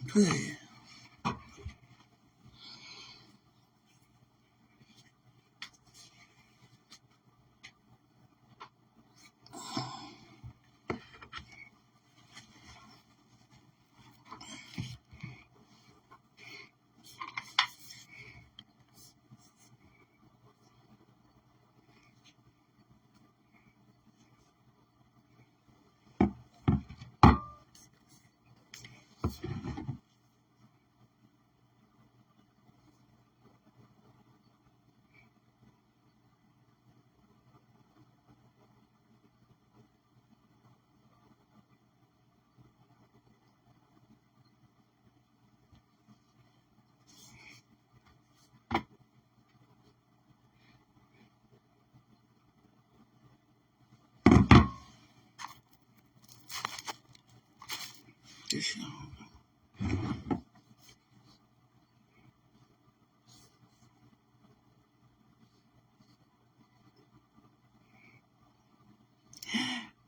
Oui.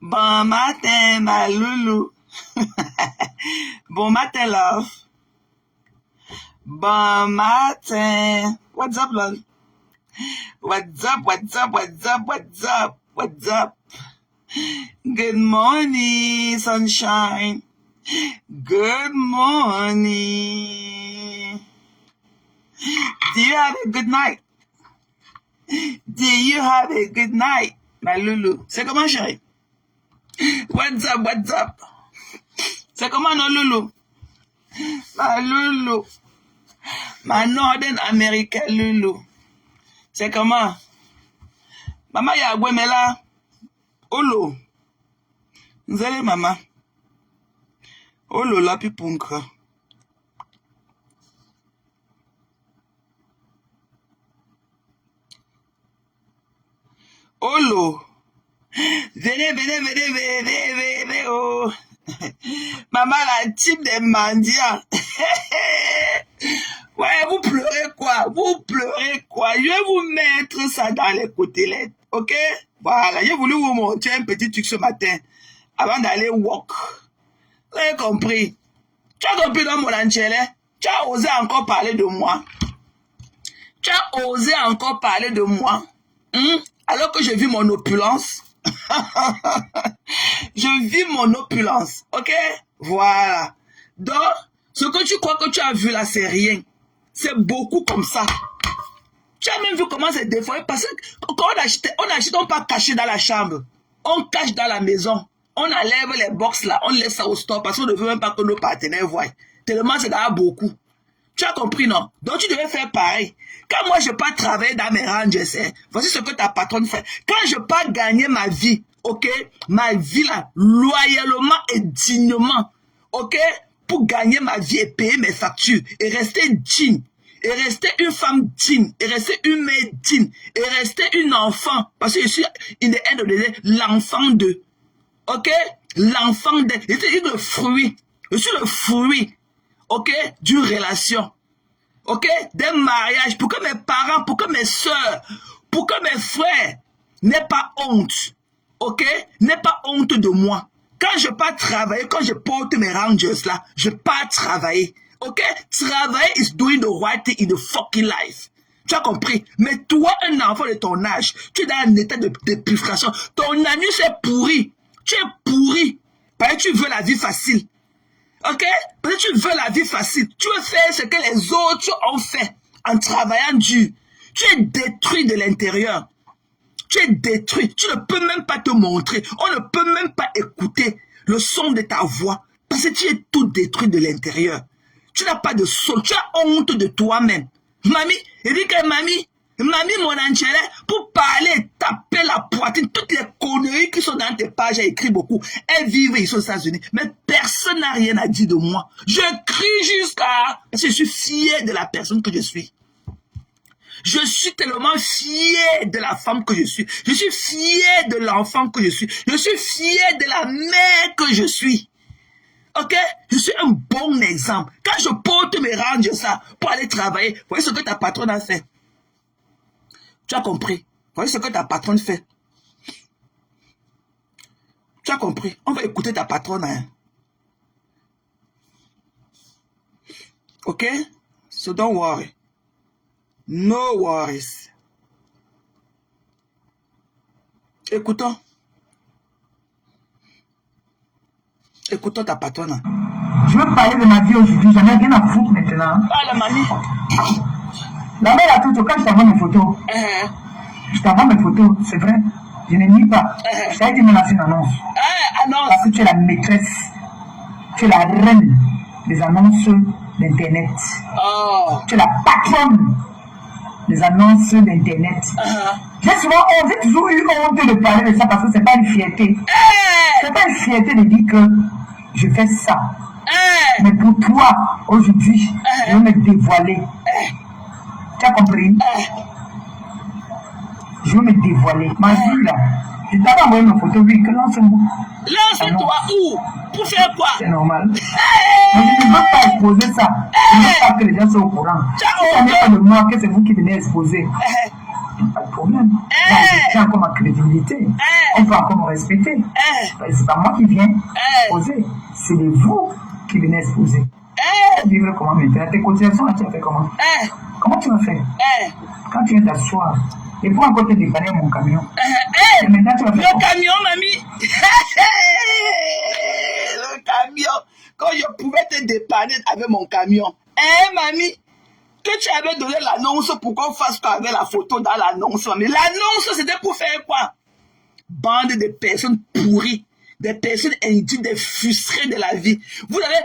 Bon matin, ma loulou. Bon matin, love. Bon matin. What's up, love? What's up, what's up, what's up, what's up, what's up? Good morning, sunshine. Good morning. Do you have a good night? Do you have a good night, ma loulou? C'est comment, chérie? What's up, what's up? C'est comment, non, loulou? Ma loulou. Ma Northern American loulou. C'est comment? Maman, ya gwemela. Olo. Nzele, maman. Olo, la pipunka. Olo. Venez, oh. Maman, la type des mendiants. Ouais, vous pleurez quoi? Vous pleurez quoi? Je vais vous mettre ça dans les côtelettes, ok? Voilà, j'ai voulu vous montrer un petit truc ce matin, avant d'aller walk. Vous avez compris? Tu as compris dans mon enchélé? Tu as osé encore parler de moi? Tu as osé encore parler de moi? Alors que je vis mon opulence? Je vis mon opulence, ok? Voilà. Donc, ce que tu crois que tu as vu là, c'est rien. C'est beaucoup comme ça. Tu as même vu comment c'est déformé parce que quand on achète, on pas caché dans la chambre. On cache dans la maison. On enlève les box là, on laisse ça au store parce qu'on ne veut même pas que nos partenaires voient. Tellement c'est là beaucoup. Tu as compris, non? Donc tu devais faire pareil. Quand moi je pars travailler dans mes rangs, je sais, voici ce que ta patronne fait. Quand je pars gagner ma vie, ok? Ma vie là, loyalement et dignement, ok? Pour gagner ma vie et payer mes factures et rester digne. Et rester une femme digne, et rester une mère digne, et rester une enfant. Parce que je suis, in the end of the day, l'enfant de. Ok? L'enfant de. Je suis le fruit. Je suis le fruit. Ok? D'une relation. Ok? D'un mariage. Pour que mes parents, pour que mes soeurs, pour que mes frères n'aient pas honte. Ok? N'aient pas honte de moi. Quand je pars travailler, quand je porte mes rangers là, je pars travailler. Ok? Travailler is doing the right thing in the fucking life. Tu as compris? Mais toi, un enfant de ton âge, tu es dans un état de dépulfration. Ton anus est pourri. Tu es pourri. Parce que tu veux la vie facile. Ok? Parce que tu veux la vie facile. Tu veux faire ce que les autres ont fait en travaillant dur. Tu es détruit de l'intérieur. Tu es détruit. Tu ne peux même pas te montrer. On ne peut même pas écouter le son de ta voix. Parce que tu es tout détruit de l'intérieur. Tu n'as pas de soul. Tu as honte de toi-même. Mamie, il dit que mamie, mon enchéré, pour parler, taper la poitrine, toutes les conneries qui sont dans tes pages, j'ai écrit beaucoup. Elles vivent ici aux États-Unis. Mais personne n'a rien à dire de moi. Je crie jusqu'à... Parce que je suis fier de la personne que je suis. Je suis tellement fier de la femme que je suis. Je suis fier de l'enfant que je suis. Je suis fier de la mère que je suis. Ok? Je suis un bon exemple. Quand je porte mes rangs ça pour aller travailler, voyez ce que ta patronne a fait. Tu as compris? Voyez ce que ta patronne fait. Tu as compris? On va écouter ta patronne. Hein? Ok? So don't worry. No worries. Écoutons. Écoutons ta patronne. Je veux parler de ma vie aujourd'hui. J'en ai rien à foutre maintenant. Parle, mamie. La mère a tout. Quand je t'envoie mes photos, je t'envoie mes photos, c'est vrai. Je ne nie pas. Je t'avais dit, mais là, c'est une annonce. Annonce. Parce que tu es la maîtresse. Tu es la reine des annonces d'Internet. Oh. Tu es la patronne des annonces d'Internet. J'ai souvent honte, j'ai toujours eu honte de parler de ça parce que c'est pas une fierté. C'est pas une fierté de dire que je fais ça. Mais pour toi, aujourd'hui, je vais me dévoiler. Tu as compris? Je vais me dévoiler. Ma vue là, je t'avais envoyé mes photos, oui, que lance-moi. Lance-toi où? Pour faire quoi? C'est normal. Mais je ne veux pas exposer ça. Je ne veux pas que les gens soient au courant. Si ça n'est pas de moi, que c'est vous qui venez exposer. Pas de problème. J'ai encore ma crédibilité. On peut encore me respecter. C'est pas moi qui viens exposer. C'est vous qui venez exposer. Vivre comment maintenant? Tes cotisations, tu as fait comment? Comment tu as fait? Quand tu viens t'asseoir, et pour encore te dépanner mon camion. Et maintenant, tu vas faire le camion, mamie. Le camion. Quand je pouvais te dépanner avec mon camion. Mamie, que tu avais donné l'annonce pour qu'on fasse quoi avec la photo dans l'annonce. Mais l'annonce, c'était pour faire quoi? Bande de personnes pourries, des personnes indignes, des frustrés de la vie. Vous avez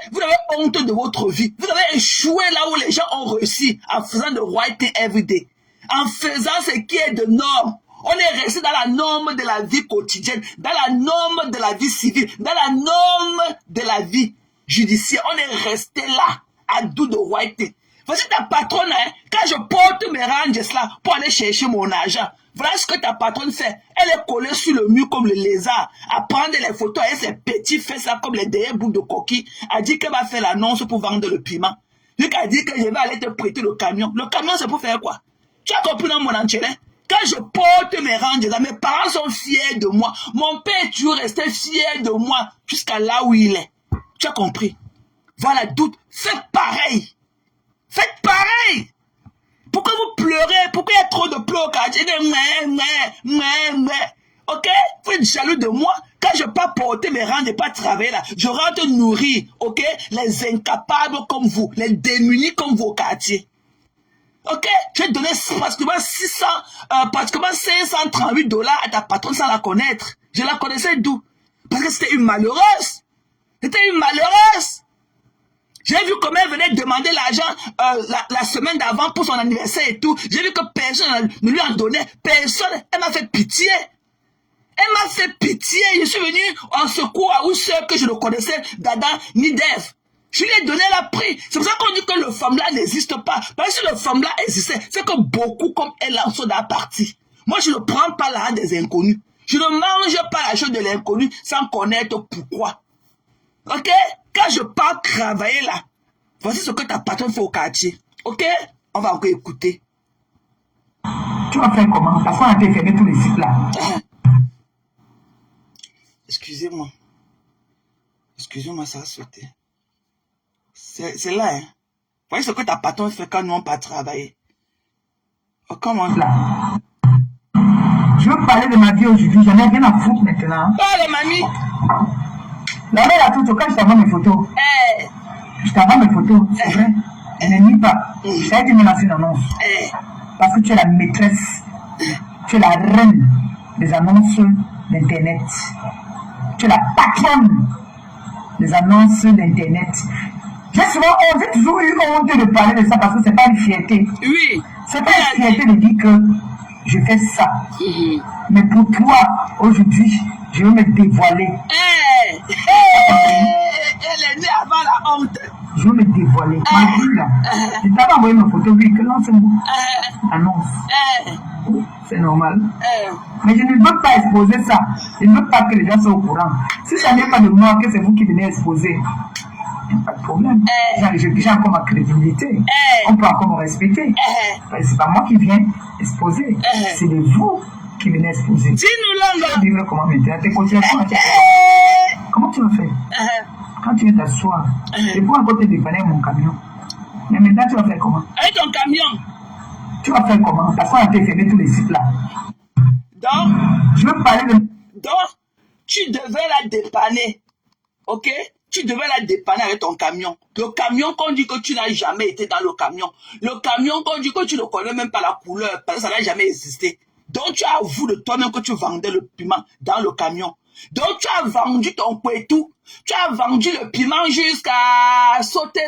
honte de votre vie. Vous avez échoué là où les gens ont réussi en faisant de right thing every day. En faisant ce qui est de norme. On est resté dans la norme de la vie quotidienne, dans la norme de la vie civile, dans la norme de la vie judiciaire. On est resté là, à dos de right thing. Voici ta patronne, hein, quand je porte mes ranges là pour aller chercher mon argent. Voilà ce que ta patronne fait. Elle est collée sur le mur comme le lézard, à prendre les photos avec ses petits fesses là comme les derniers bouts de coquille. Elle dit qu'elle va faire l'annonce pour vendre le piment. Lui qui a dit que je vais aller te prêter le camion. Le camion, c'est pour faire quoi? Tu as compris dans mon enchéré? Quand je porte mes ranges là, mes parents sont fiers de moi. Mon père est toujours resté fier de moi jusqu'à là où il est. Tu as compris? Voilà, doute. Faites pareil. Faites pareil. Pourquoi vous pleurez? Pourquoi il y a trop de pleurs au quartier? Ok? Vous êtes jaloux de moi? Quand je ne peux pas porter mes rangs et pas travailler là, je rentre nourrir, ok? Les incapables comme vous, les démunis comme vos quartiers. Ok? Je vais donner pratiquement 538 $ à ta patronne sans la connaître. Je la connaissais d'où? Parce que c'était une malheureuse. C'était une malheureuse. J'ai vu comment elle venait demander l'argent la semaine d'avant pour son anniversaire et tout. J'ai vu que personne ne lui en donnait. Personne. Elle m'a fait pitié. Elle m'a fait pitié. Je suis venu en secours à une soeur que je ne connaissais, Dada ni Dev. Je lui ai donné la prix. C'est pour ça qu'on dit que le femme-là n'existe pas. Parce que si le femme-là existait, c'est que beaucoup comme elle en sont dans la partie. Moi, je ne prends pas l'argent des inconnus. Je ne mange pas la chose de l'inconnu sans connaître pourquoi. Ok? Quand je pars travailler là, voici ce que ta patronne fait au quartier. Ok? On va encore écouter. Tu vas faire comment? Parce qu'on a été fermé tous les sites là. Excusez-moi. Excusez-moi, ça a sauté. C'est là, hein. Voyez ce que ta patronne fait quand nous on part travailler. Oh, comment? Là. Je veux parler de ma vie aujourd'hui. J'en ai rien à foutre maintenant. Parle, mamie. La mère a tout. Quand je t'envoie mes photos, je t'envoie mes photos, c'est vrai. Je ne nie pas. Je t'avais dit, mais là, c'est une annonce. Parce que tu es la maîtresse. Tu es la reine des annonces d'Internet. Tu es la patronne des annonces d'Internet. J'ai souvent honte, j'ai toujours eu honte de parler de ça parce que c'est pas une fierté. Oui. C'est pas une fierté de dire que je fais ça. Mais pour toi, aujourd'hui, je vais me dévoiler. Elle est née avant la honte. Je vais me dévoiler. Ma vue là. Je t'avais envoyé mes photos, oui, que lance-moi. Annonce. Oui, c'est normal. Mais je ne veux pas exposer ça. Je ne veux pas que les gens soient au courant. Si ça n'est pas de moi, que c'est vous qui venez exposer. Pas de problème. J'ai encore ma crédibilité. On peut encore me respecter. C'est pas moi qui viens exposer. C'est de vous qui venez exposer. Dis-nous l'angle. Vivre comment maintenant? Tes cotisations, comment tu as fait? Quand tu viens t'asseoir, et pour encore te dépanner mon camion. Mais maintenant, tu vas faire comment? Avec ton camion. Tu vas faire comment? Parce qu'on a fait fermer tous les sites là. Donc, je veux parler de... Donc, tu devais la dépanner. Ok? Tu devais la dépanner avec ton camion. Le camion, qu'on dit que tu n'as jamais été dans le camion. Le camion, qu'on dit que tu ne connais même pas la couleur, parce que ça n'a jamais existé. Donc, tu avoues de toi-même que tu vendais le piment dans le camion. Donc, tu as vendu ton pouetou. Tu as vendu le piment jusqu'à sauter.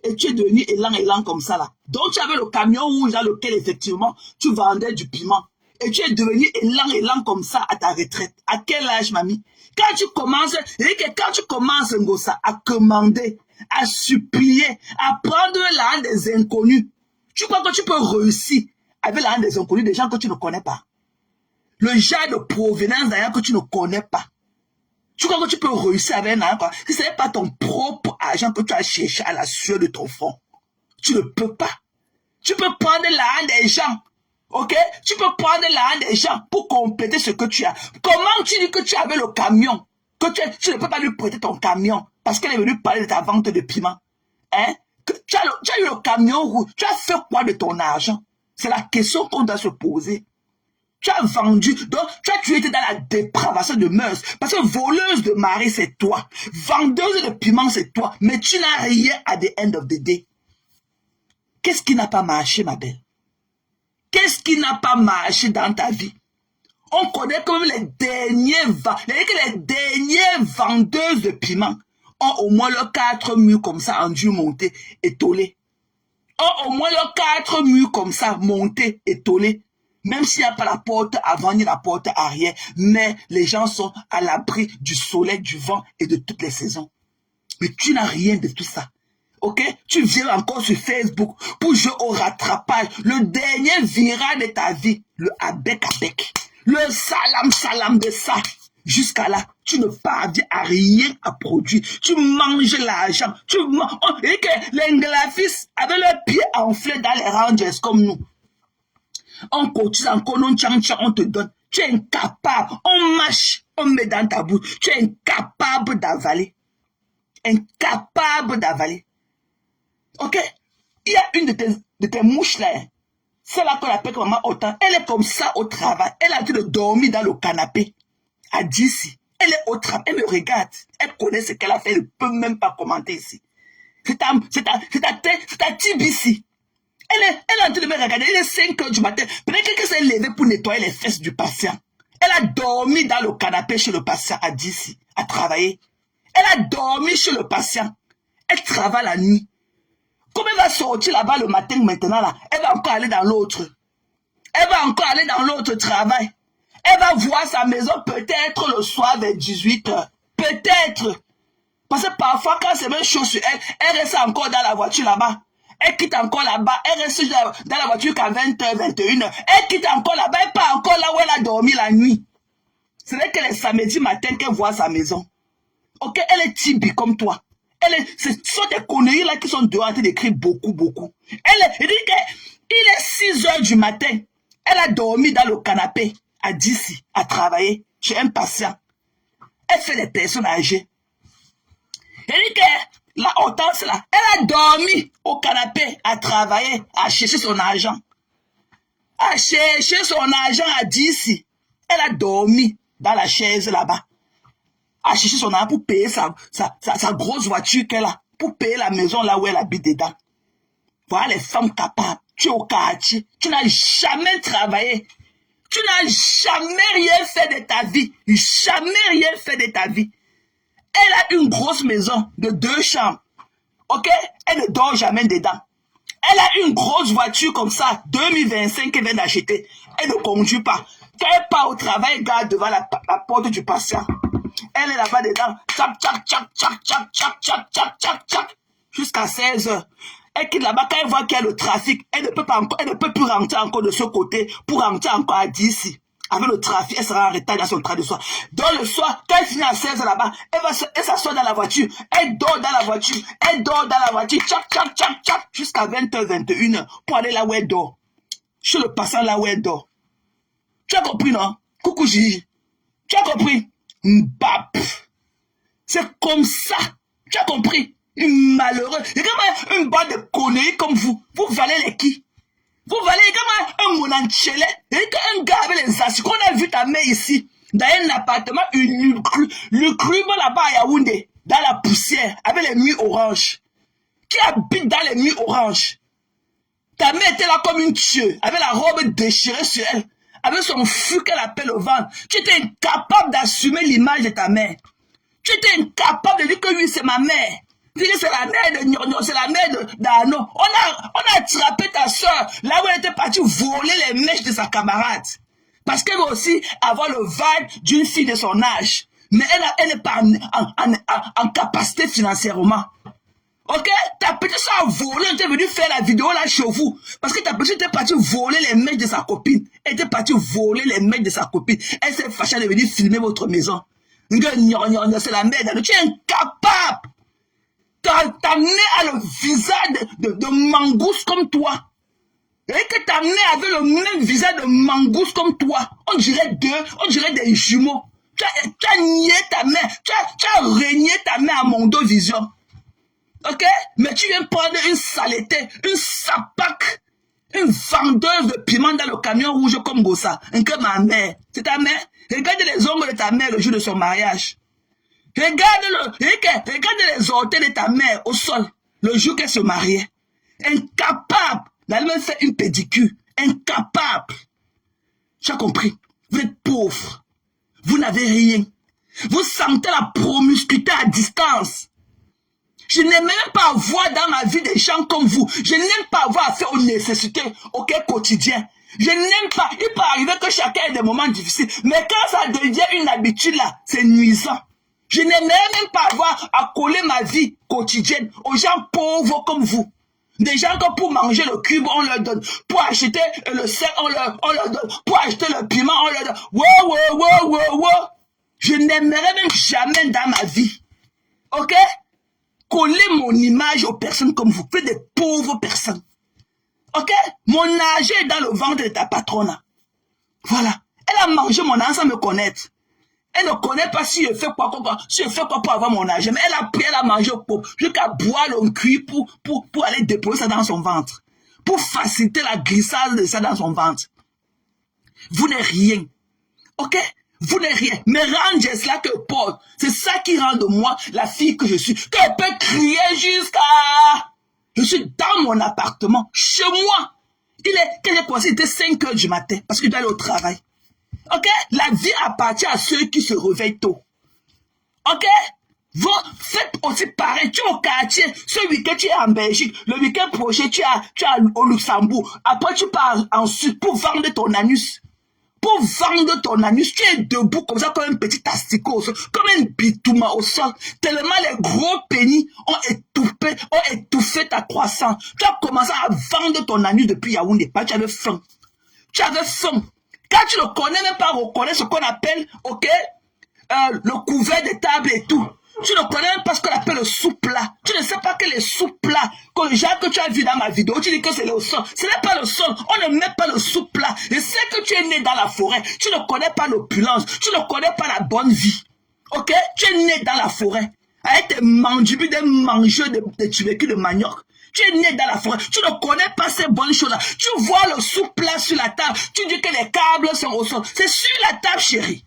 Et tu es devenu élan comme ça là. Donc, tu avais le camion rouge dans lequel, effectivement, tu vendais du piment. Et tu es devenu élan comme ça à ta retraite. À quel âge, mamie? Quand tu commences, Ngossa, à commander, à supplier, à prendre l'argent des inconnus, tu crois que tu peux réussir avec l'argent des inconnus, des gens que tu ne connais pas? Le genre de provenance d'argent que tu ne connais pas. Tu crois que tu peux réussir avec un argent, si ce n'est pas ton propre argent que tu as cherché à la sueur de ton front? Tu ne peux pas. Tu peux prendre l'argent des gens. Ok? Tu peux prendre l'argent des gens pour compléter ce que tu as. Comment tu dis que tu avais le camion? Que tu ne peux pas lui prêter ton camion parce qu'elle est venue parler de ta vente de piment. Hein? Tu as eu le camion rouge. Tu as fait quoi de ton argent? C'est la question qu'on doit se poser. Tu as vendu, donc tu étais dans la dépravation de mœurs. Parce que voleuse de mari, c'est toi. Vendeuse de piment, c'est toi. Mais tu n'as rien à the end of the day. Qu'est-ce qui n'a pas marché, ma belle? Qu'est-ce qui n'a pas marché dans ta vie? On connaît quand même les dernières vendeuses de piment ont au moins leurs 4 murs comme ça en dû monter, étolés. Ont au moins leurs 4 murs comme ça montés, étolés. Même s'il n'y a pas la porte avant ni la porte arrière, mais les gens sont à l'abri du soleil, du vent et de toutes les saisons. Mais tu n'as rien de tout ça. Ok? Tu viens encore sur Facebook pour jouer au rattrapage. Le dernier viral de ta vie, le avec. Le salam de ça. Jusqu'à là, tu ne parviens à rien à produire. Tu manges l'argent. Et que les Nglafis avaient leurs pieds enflés dans les Rangers comme nous. On cotise encore, on te donne. Tu es incapable. On mâche, on met dans ta bouche. Tu es incapable d'avaler. Incapable d'avaler. Ok? Il y a une de tes mouches là. C'est là qu'on appelle maman autant. Elle est comme ça au travail. Elle a dit de dormir dans le canapé. À 10. Elle est au travail. Elle me regarde. Elle connaît ce qu'elle a fait. Elle ne peut même pas commenter ici. C'est ta TBC. Elle est en train de me regarder. Il est 5 h du matin. Peut-être qu'elle s'est levée pour nettoyer les fesses du patient. Elle a dormi dans le canapé chez le patient à 10. À travailler. Elle a dormi chez le patient. Elle travaille la nuit. Comme elle va sortir là-bas le matin maintenant, là, elle va encore aller dans l'autre. Elle va encore aller dans l'autre travail. Elle va voir sa maison peut-être le soir vers 18 h. Peut-être. Parce que parfois, quand c'est même chaud sur elle, elle reste encore dans la voiture là-bas. Elle quitte encore là-bas. Elle reste dans la voiture qu'à 20 h, 21 h. Elle quitte encore là-bas. Elle part encore là où elle a dormi la nuit. Ce n'est que les samedis matin qu'elle voit sa maison. Ok, elle est tibi comme toi. Ce sont des conneries là qui sont dehors en train d'écrire beaucoup. Elle dit qu'il est 6 h du matin. Elle a dormi dans le canapé à 10 à travailler chez un patient. Elle fait des personnes âgées. Elle dit que la Hortense là, elle a dormi au canapé à travailler, à chercher son argent. À chercher son argent à 10. Elle a dormi dans la chaise là-bas. À chercher son argent pour payer sa grosse voiture qu'elle a, pour payer la maison là où elle habite dedans. Voilà les femmes capables. Tu es au quartier, tu n'as jamais travaillé, tu n'as jamais rien fait de ta vie, jamais rien fait de ta vie. Elle a une grosse maison de 2 chambres, ok? Elle ne dort jamais dedans. Elle a une grosse voiture comme ça, 2025 qu'elle vient d'acheter. Elle ne conduit pas. Quand elle part au travail, elle garde devant la porte du patient. Elle est là-bas dedans. Tchac. Jusqu'à 16 h. Elle quitte là-bas. Quand elle voit qu'il y a le trafic, elle ne peut plus rentrer encore de ce côté pour rentrer encore à 10. Avec le trafic, elle sera en retard dans son train de soir. Dans le soir, quand elle finit à 16 h là-bas, elle s'assoit dans la voiture. Elle dort dans la voiture. Tchac. Jusqu'à 20 h, 21 h. Pour aller là où elle dort. Chez le patient là où elle dort. Tu as compris, non? Coucou Gigi. Tu as compris? Mbap. C'est comme ça. Tu as compris? Malheureux. Et comme une bande de conneries comme vous. Vous valez les qui? Vous valez comme un monanchele. Et un gars avec les assis. Qu'on a vu ta mère ici. Dans un appartement lugubre là-bas à Yaoundé. Dans la poussière. Avec les murs oranges. Qui habite dans les murs oranges? Ta mère était là comme une tueuse. Avec la robe déchirée sur elle. Avec son fût qu'elle appelle au ventre. Tu étais incapable d'assumer l'image de ta mère. Tu étais incapable de dire que oui, c'est ma mère. Dire que c'est la mère de Nyonyo, c'est la mère d'Arnaud. On a attrapé ta soeur là où elle était partie voler les mèches de sa camarade. Parce qu'elle veut aussi avoir le vibe d'une fille de son âge. Mais elle n'est pas en capacité financièrement. Ok? Ta petite soeur a volé, elle était venue faire la vidéo là chez vous. Parce que ta petite était partie voler les mèches de sa copine. Elle était partie voler les mèches de sa copine. Elle s'est fâchée de venir filmer votre maison. C'est la merde. Tu es incapable. Ta mère a le visage de mangouste comme toi. Et que ta mère avait le même visage de mangouste comme toi. On dirait des jumeaux. Tu as nié ta mère. Tu as régné ta mère à Mondovision. Ok? Mais tu viens prendre une saleté, une sapac, une vendeuse de piment dans le camion rouge comme Gossa. Que ma mère. C'est ta mère? Regarde les ongles de ta mère le jour de son mariage. Regarde les orteils de ta mère au sol le jour qu'elle se mariait. Incapable d'aller me faire une pédicure. Incapable. Tu as compris? Vous êtes pauvre. Vous n'avez rien. Vous sentez la promiscuité à distance. Je n'aime même pas avoir dans ma vie des gens comme vous. Je n'aime pas avoir affaire aux nécessités quotidiennes. Je n'aime pas. Il peut arriver que chacun ait des moments difficiles. Mais quand ça devient une habitude là, c'est nuisant. Je n'aime même pas avoir à coller ma vie quotidienne aux gens pauvres comme vous. Des gens que pour manger le cube, on leur donne. Pour acheter le sel, on leur donne. Pour acheter le piment, on leur donne. Wow. Je n'aimerais même jamais dans ma vie. Ok? Coller mon image aux personnes comme vous. Faites des pauvres personnes. Ok? Mon âge est dans le ventre de ta patronne. Voilà. Elle a mangé mon âge sans me connaître. Elle ne connaît pas si je fais quoi pour avoir mon âge. Mais elle a pris, elle a mangé jusqu'à boire le cuit pour aller déposer ça dans son ventre. Pour faciliter la glissade de ça dans son ventre. Vous n'êtes rien. Ok? Vous n'êtes rien. Mais rendre cela que Paul, c'est ça qui rend de moi la fille que je suis. Que je peux crier jusqu'à... Je suis dans mon appartement, chez moi. Quand j'ai commencé, il était 5 heures du matin, parce que je dois aller au travail. Ok? La vie appartient à ceux qui se réveillent tôt. Ok? Vous faites aussi pareil. Tu es au quartier. Ce week-end, tu es en Belgique. Le week-end prochain, tu es au Luxembourg. Après, tu pars en Sud pour vendre ton anus. Pour vendre ton anus, tu es debout comme ça, comme un petit asticot, comme un bitouma au sol. Tellement les gros pénis ont étouffé ta croissance. Tu as commencé à vendre ton anus depuis Yaoundé. Tu avais faim. Tu avais faim. Quand tu ne connais même pas reconnaître ce qu'on appelle, ok, le couvert de table et tout. Tu ne connais même pas ce qu'on appelle le sous-plat. Tu ne sais pas que les sous-plats, que les gens que tu as vu dans ma vidéo, tu dis que c'est le sol. Ce n'est pas le sol. On ne met pas le sous-plat. Je sais que tu es né dans la forêt. Tu ne connais pas l'opulence. Tu ne connais pas la bonne vie. Ok? Tu es né dans la forêt. Avec tes mandibules des mangeurs de tubercules de manioc. Tu es né dans la forêt. Tu ne connais pas ces bonnes choses-là. Tu vois le sous-plat sur la table. Tu dis que les câbles sont au sol. C'est sur la table, chérie.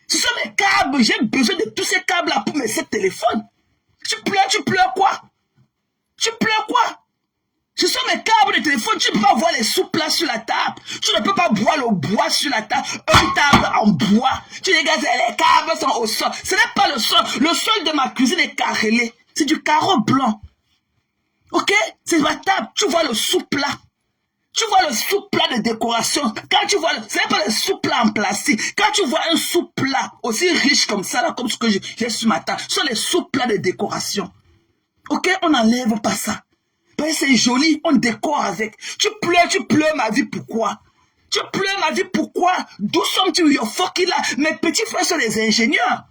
Ce sont mes câbles. J'ai besoin de tous ces câbles-là pour mes 7 téléphones. Tu pleures quoi? Tu pleures quoi? Ce sont mes câbles de téléphone. Tu ne peux pas voir les sous-plats sur la table. Tu ne peux pas voir le bois sur la table. Une table en bois. Tu dis que les câbles sont au sol. Ce n'est pas le sol. Le sol de ma cuisine est carrelé. C'est du carreau blanc. Ok? C'est ma table. Tu vois le sous-plat. Tu vois le sous-plat de décoration. Quand tu vois, ce n'est pas le sous-plat en plastique. Quand tu vois un sous-plat aussi riche comme ça, là, comme ce que j'ai sur ma table, ce sont les sous-plats de décoration. Ok? On n'enlève pas ça. Parce que c'est joli, on décore avec. Tu pleures ma vie, pourquoi? Tu pleures ma vie, pourquoi? D'où sommes-tu? You're fucking là. Mes petits frères sont des ingénieurs.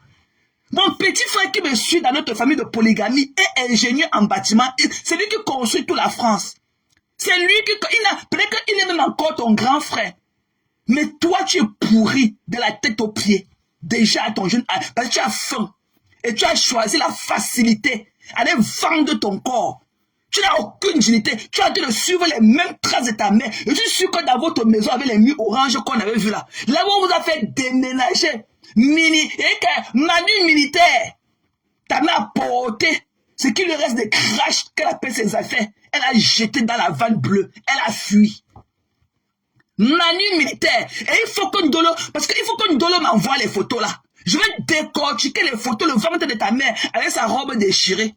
Mon petit frère qui me suit dans notre famille de polygamie est ingénieur en bâtiment. C'est lui qui construit toute la France. C'est lui qui... Peut-être qu'il est même encore ton grand frère. Mais toi, tu es pourri de la tête aux pieds. Déjà à ton jeune âge. Parce que tu as faim. Et tu as choisi la facilité. Allez vendre ton corps. Tu n'as aucune dignité. Tu as en train de suivre les mêmes traces de ta mère. Je suis sûr que dans votre maison, avec les murs orange qu'on avait vu là, là où on vous a fait déménager, manu militaire, ta mère a porté ce qui lui reste de crash qu'elle a fait ses affaires. Elle a jeté dans la vanne bleue. Elle a fui. Manu militaire. Et il faut que Ndolo, parce qu'il faut que Ndolo m'envoie les photos là. Je vais décortiquer les photos, le ventre de ta mère avec sa robe déchirée.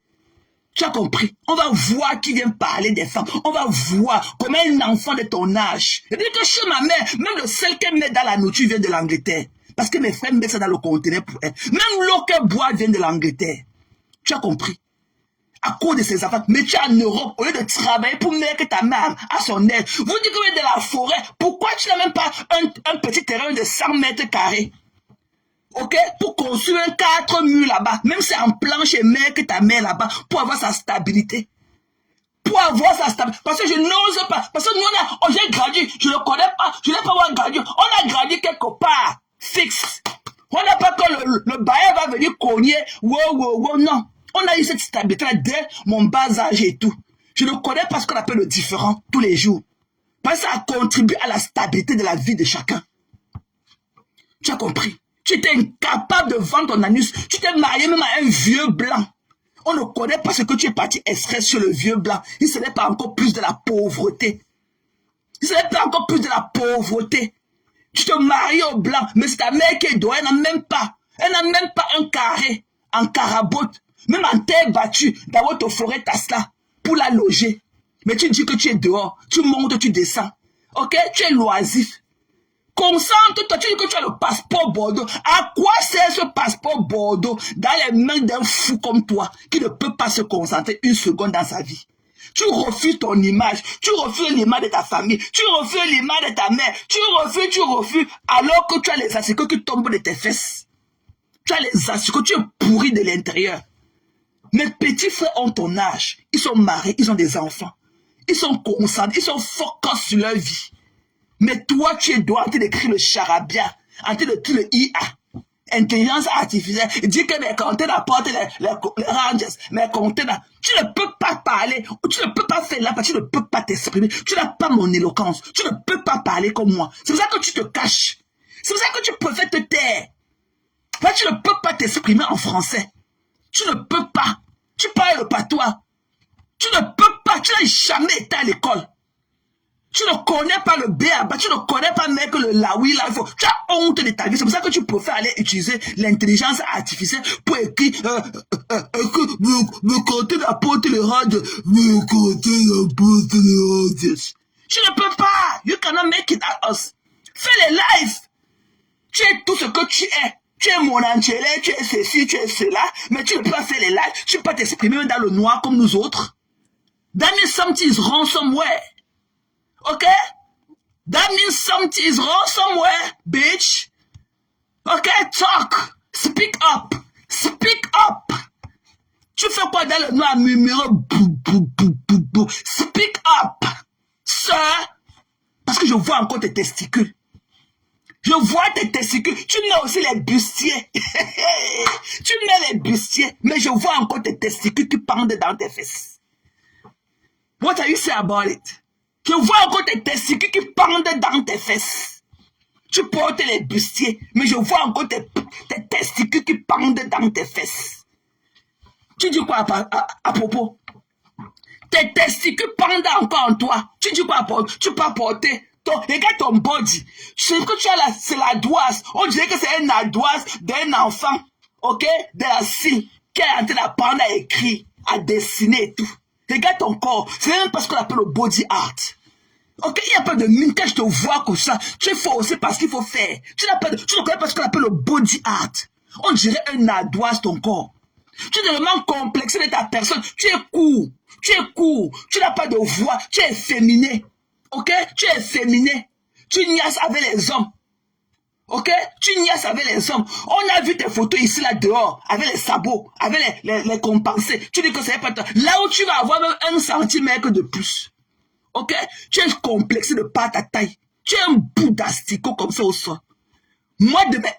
Tu as compris? On va voir qui vient parler des femmes. On va voir comment un enfant de ton âge. Je dis que chez ma mère, même le sel qu'elle met dans la nourriture vient de l'Angleterre. Parce que mes frères mettent ça dans le conteneur pour elle. Même l'eau qu'elle boit vient de l'Angleterre. Tu as compris? À cause de ces enfants. Mais tu es en Europe, au lieu de travailler pour mettre ta mère à son aide. Vous dites que vous êtes de la forêt. Pourquoi tu n'as même pas un petit terrain de 100 mètres carrés? Ok, pour construire un 4 murs là-bas, même si c'est en planche et mettre ta mère là-bas, pour avoir sa stabilité. Pour avoir sa stabilité. Parce que je n'ose pas. Parce que nous, j'ai grandi, je ne connais pas, je n'ai pas grandi. On a grandi quelque part, fixe. On n'a pas que le bailleur va venir cogner, wow, non. On a eu cette stabilité-là dès mon bas âge et tout. Je ne connais pas ce qu'on appelle le différent tous les jours. Parce que ça contribue à la stabilité de la vie de chacun. Tu as compris? Tu étais incapable de vendre ton anus. Tu t'es marié même à un vieux blanc. On ne connaît pas ce que tu es parti extraire sur le vieux blanc. Il ne serait pas encore plus de la pauvreté. Il ne serait pas encore plus de la pauvreté. Tu te maries au blanc, mais c'est ta mère qui est dehors. Elle n'a même pas un carré en carabote. Même en terre battue, dans votre forêt Tasla, pour la loger. Mais tu dis que tu es dehors. Tu montes, tu descends. Ok? Tu es loisif. Concentre-toi, tu dis que tu as le passeport Bordeaux. À quoi sert ce passeport Bordeaux dans les mains d'un fou comme toi qui ne peut pas se concentrer une seconde dans sa vie? Tu refuses ton image, tu refuses l'image de ta famille, tu refuses l'image de ta mère, tu refuses, alors que tu as les asticots qui tombent de tes fesses. Tu as les asticots, tu es pourri de l'intérieur. Mes petits frères ont ton âge, ils sont mariés, ils ont des enfants, ils sont concentrés, ils sont focus sur leur vie. Mais toi, tu es droit en train d'écrire le charabia, en train d'écrire le IA, intelligence artificielle. Dis que mes conteneurs apportent les rangers, mes conteneurs. Tu ne peux pas parler, tu ne peux pas faire là, parce que tu ne peux pas t'exprimer. Tu n'as pas mon éloquence, tu ne peux pas parler comme moi. C'est pour ça que tu te caches. C'est pour ça que tu préfères te taire. Parce que tu ne peux pas t'exprimer en français. Tu ne peux pas. Tu parles le patois. Tu ne peux pas, tu n'as jamais été à l'école. Tu ne connais pas le B.A.B, tu ne connais pas mec le laoui là, tu as honte de ta vie. C'est pour ça que tu préfères aller utiliser l'intelligence artificielle pour écrire me compter la porte le radio, me compter la porte le radio. Tu ne peux pas. You cannot make it at us. Fais les lives. Tu es tout ce que tu es. Tu es mon angélé, tu es ceci, tu es cela, mais tu ne peux pas faire les lives. Tu ne peux pas t'exprimer dans le noir comme nous autres. That means something is wrong somewhere. Okay? That means something is wrong somewhere, bitch. Okay? Talk. Speak up. Speak up. Tu fais quoi dans le noir murmure? Speak up. Sir. Parce que je vois encore tes testicules. Je vois tes testicules. Tu mets aussi les bustiers. Tu mets les bustiers. Mais je vois encore tes testicules qui pendent dans tes fesses. What are you saying about it? Je vois encore tes testicules qui pendent dans tes fesses. Tu portes les bustiers, mais je vois encore tes testicules qui pendent dans tes fesses. Tu dis quoi à propos? Tes testicules pendent encore en toi. Tu dis quoi à propos? Tu peux porter. Regarde ton body. Ce que tu as là, c'est la doise. On dirait que c'est une ardoise d'un enfant. Ok? De la cime. Qui est en train d'apprendre à écrire, à dessiner et tout. Regarde ton corps. C'est même pas ce qu'on appelle le body art. Ok, il n'y a pas de mine. Quand je te vois comme ça, tu es forcé parce qu'il faut faire. Tu ne connais pas ce qu'on appelle le body art. On dirait un ardoise ton corps. Tu es tellement complexé de ta personne. Tu es court. Tu es court. Tu n'as pas de voix. Tu es féminin. Ok? Tu es féminin. Tu niaises avec les hommes. Ok? Tu niaises avec les hommes. On a vu tes photos ici, là, dehors, avec les sabots, avec les compensés. Tu dis que c'est pas toi. Là où tu vas avoir même 1 centimètre de plus. Ok? Tu es complexé de par ta taille. Tu es un bout d'asticot comme ça au sol. Moi, de mes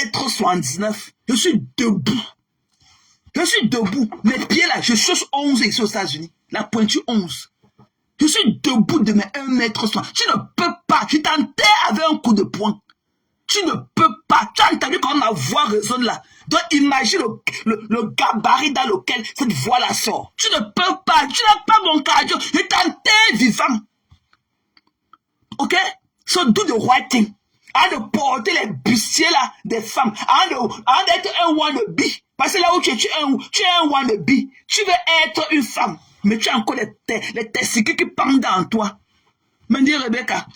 1,79 m, je suis debout. Je suis debout. Mes pieds là, je cherche 11 ici aux États-Unis. La pointure 11. Je suis debout de mes 1m60. Tu ne peux pas. Tu t'enterres avec un coup de poing. Tu ne peux pas. Tu as entendu comment ma voix résonne là. Donc imagine le gabarit dans lequel cette voix-là sort. Tu ne peux pas. Tu n'as pas mon cardio. Je t'enterre vivant. Ok? So do the right thing. Avant de porter les bustiers là des femmes. Avant d'être un wannabe. Parce que là où tu es un wannabe. Tu veux être une femme. Mais tu as encore les testicules qui pendent en toi. Me dit Rebecca.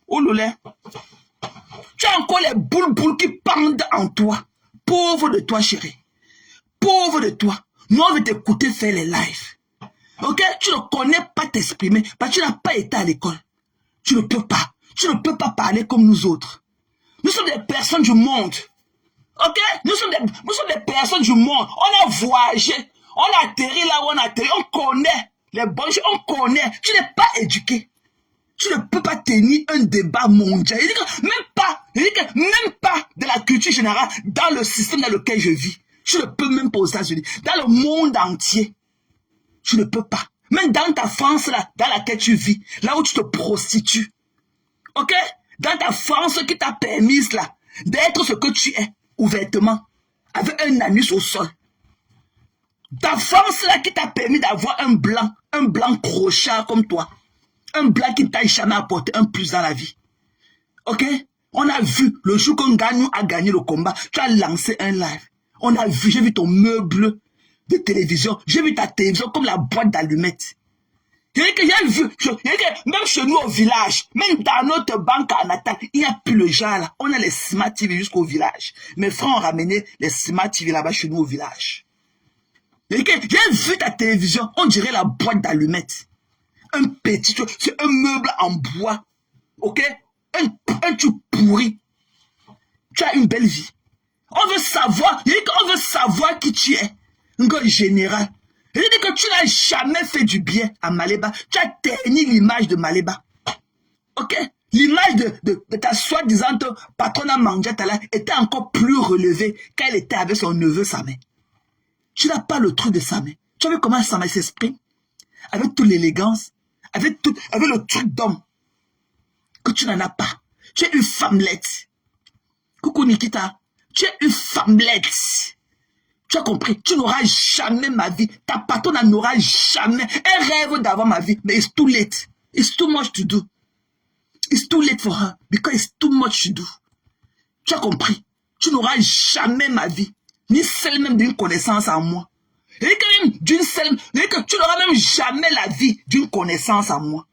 Oh lolé. Tu as encore les boules qui pendent en toi. Pauvre de toi, chérie. Pauvre de toi. Nous, on veut t'écouter faire les lives. Ok? Tu ne connais pas t'exprimer parce que tu n'as pas été à l'école. Tu ne peux pas. Tu ne peux pas parler comme nous autres. Nous sommes des personnes du monde. Ok? Nous sommes des personnes du monde. On a voyagé. On a atterri là où on a atterri. On connaît les bonnes choses. On connaît. Tu n'es pas éduqué. Tu ne peux pas tenir un débat mondial. Il dit que même pas de la culture générale dans le système dans lequel je vis. Tu ne peux même pas aux États-Unis. Dans le monde entier. Tu ne peux pas. Même dans ta France là, dans laquelle tu vis. Là où tu te prostitues. Ok? Dans ta France qui t'a permis là, d'être ce que tu es, ouvertement. Avec un anus au sol. Ta France là qui t'a permis d'avoir un blanc crochard comme toi. Un blanc qui t'a jamais apporté un plus dans la vie. Ok? On a vu, le jour qu'un gagnant a gagné le combat, tu as lancé un live. On a vu, j'ai vu ton meuble de télévision. J'ai vu ta télévision comme la boîte d'allumettes. J'ai vu, même chez nous au village, même dans notre banque à Natal, il n'y a plus le genre là. On a les Smart TV jusqu'au village. Mes frères ont ramené les Smart TV là-bas chez nous au village. J'ai vu ta télévision, on dirait la boîte d'allumettes. Un petit, c'est un meuble en bois. Ok? Un truc pourri. Tu as une belle vie. On veut savoir qui tu es. Un gars général. Je dis que tu n'as jamais fait du bien à Maléba. Tu as terni l'image de Maléba. Ok? L'image de ta soi-disant patronne Manjatala était encore plus relevée quand elle était avec son neveu Samé. Tu n'as pas le truc de Samé. Tu as vu comment Samé s'exprime? Avec toute l'élégance. Avec le truc d'homme. Que tu n'en as pas. Tu es une femmelette. Coucou Nikita. Tu es une femmelette. Tu as compris? Tu n'auras jamais ma vie. Ta patronne n'aura jamais. Elle rêve d'avoir ma vie. Mais it's too late. It's too much to do. It's too late for her. Because it's too much to do. Tu as compris? Tu n'auras jamais ma vie. Ni celle même d'une connaissance en moi. Et quand même d'une seule. Tu n'auras même jamais la vie d'une connaissance en moi.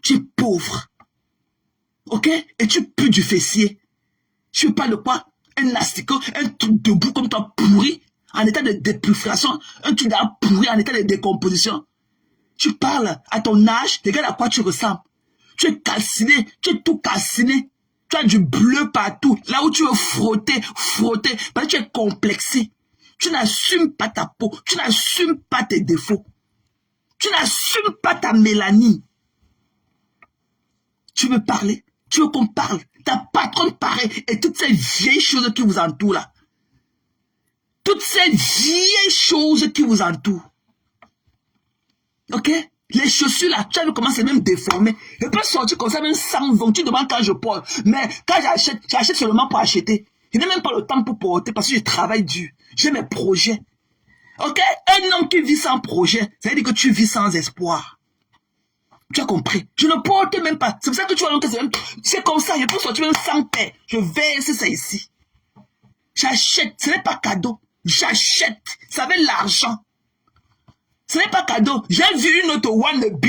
Tu es pauvre. Ok? Et tu pues du fessier. Tu parles de quoi? Un asticot, un truc debout comme toi pourri, en état de dépulfration, un truc pourri en état de décomposition. Tu parles à ton âge, regarde à quoi tu ressembles. Tu es calciné, tu es tout calciné. Tu as du bleu partout, là où tu veux frotter, parce que tu es complexé. Tu n'assumes pas ta peau, tu n'assumes pas tes défauts. Tu n'assumes pas ta mélanie. Tu veux parler, tu veux qu'on parle. Ta patronne paraît et toutes ces vieilles choses qui vous entourent là. Toutes ces vieilles choses qui vous entourent. Ok? Les chaussures là, tu as vu comment c'est même déformé. Je peux sortir comme ça même sans vent. Tu demandes quand je porte. Mais quand j'achète seulement pour acheter. Je n'ai même pas le temps pour porter parce que je travaille dur. J'ai mes projets. Ok? Un homme qui vit sans projet, ça veut dire que tu vis sans espoir. Tu as compris? Je ne porte même pas. C'est pour ça que tu vois que c'est comme ça. Je peux sortir même sans paix. Je verse ça ici. J'achète. Ce n'est pas cadeau. J'achète. Ça avec l'argent. Ce n'est pas cadeau. J'ai vu une autre wannabe.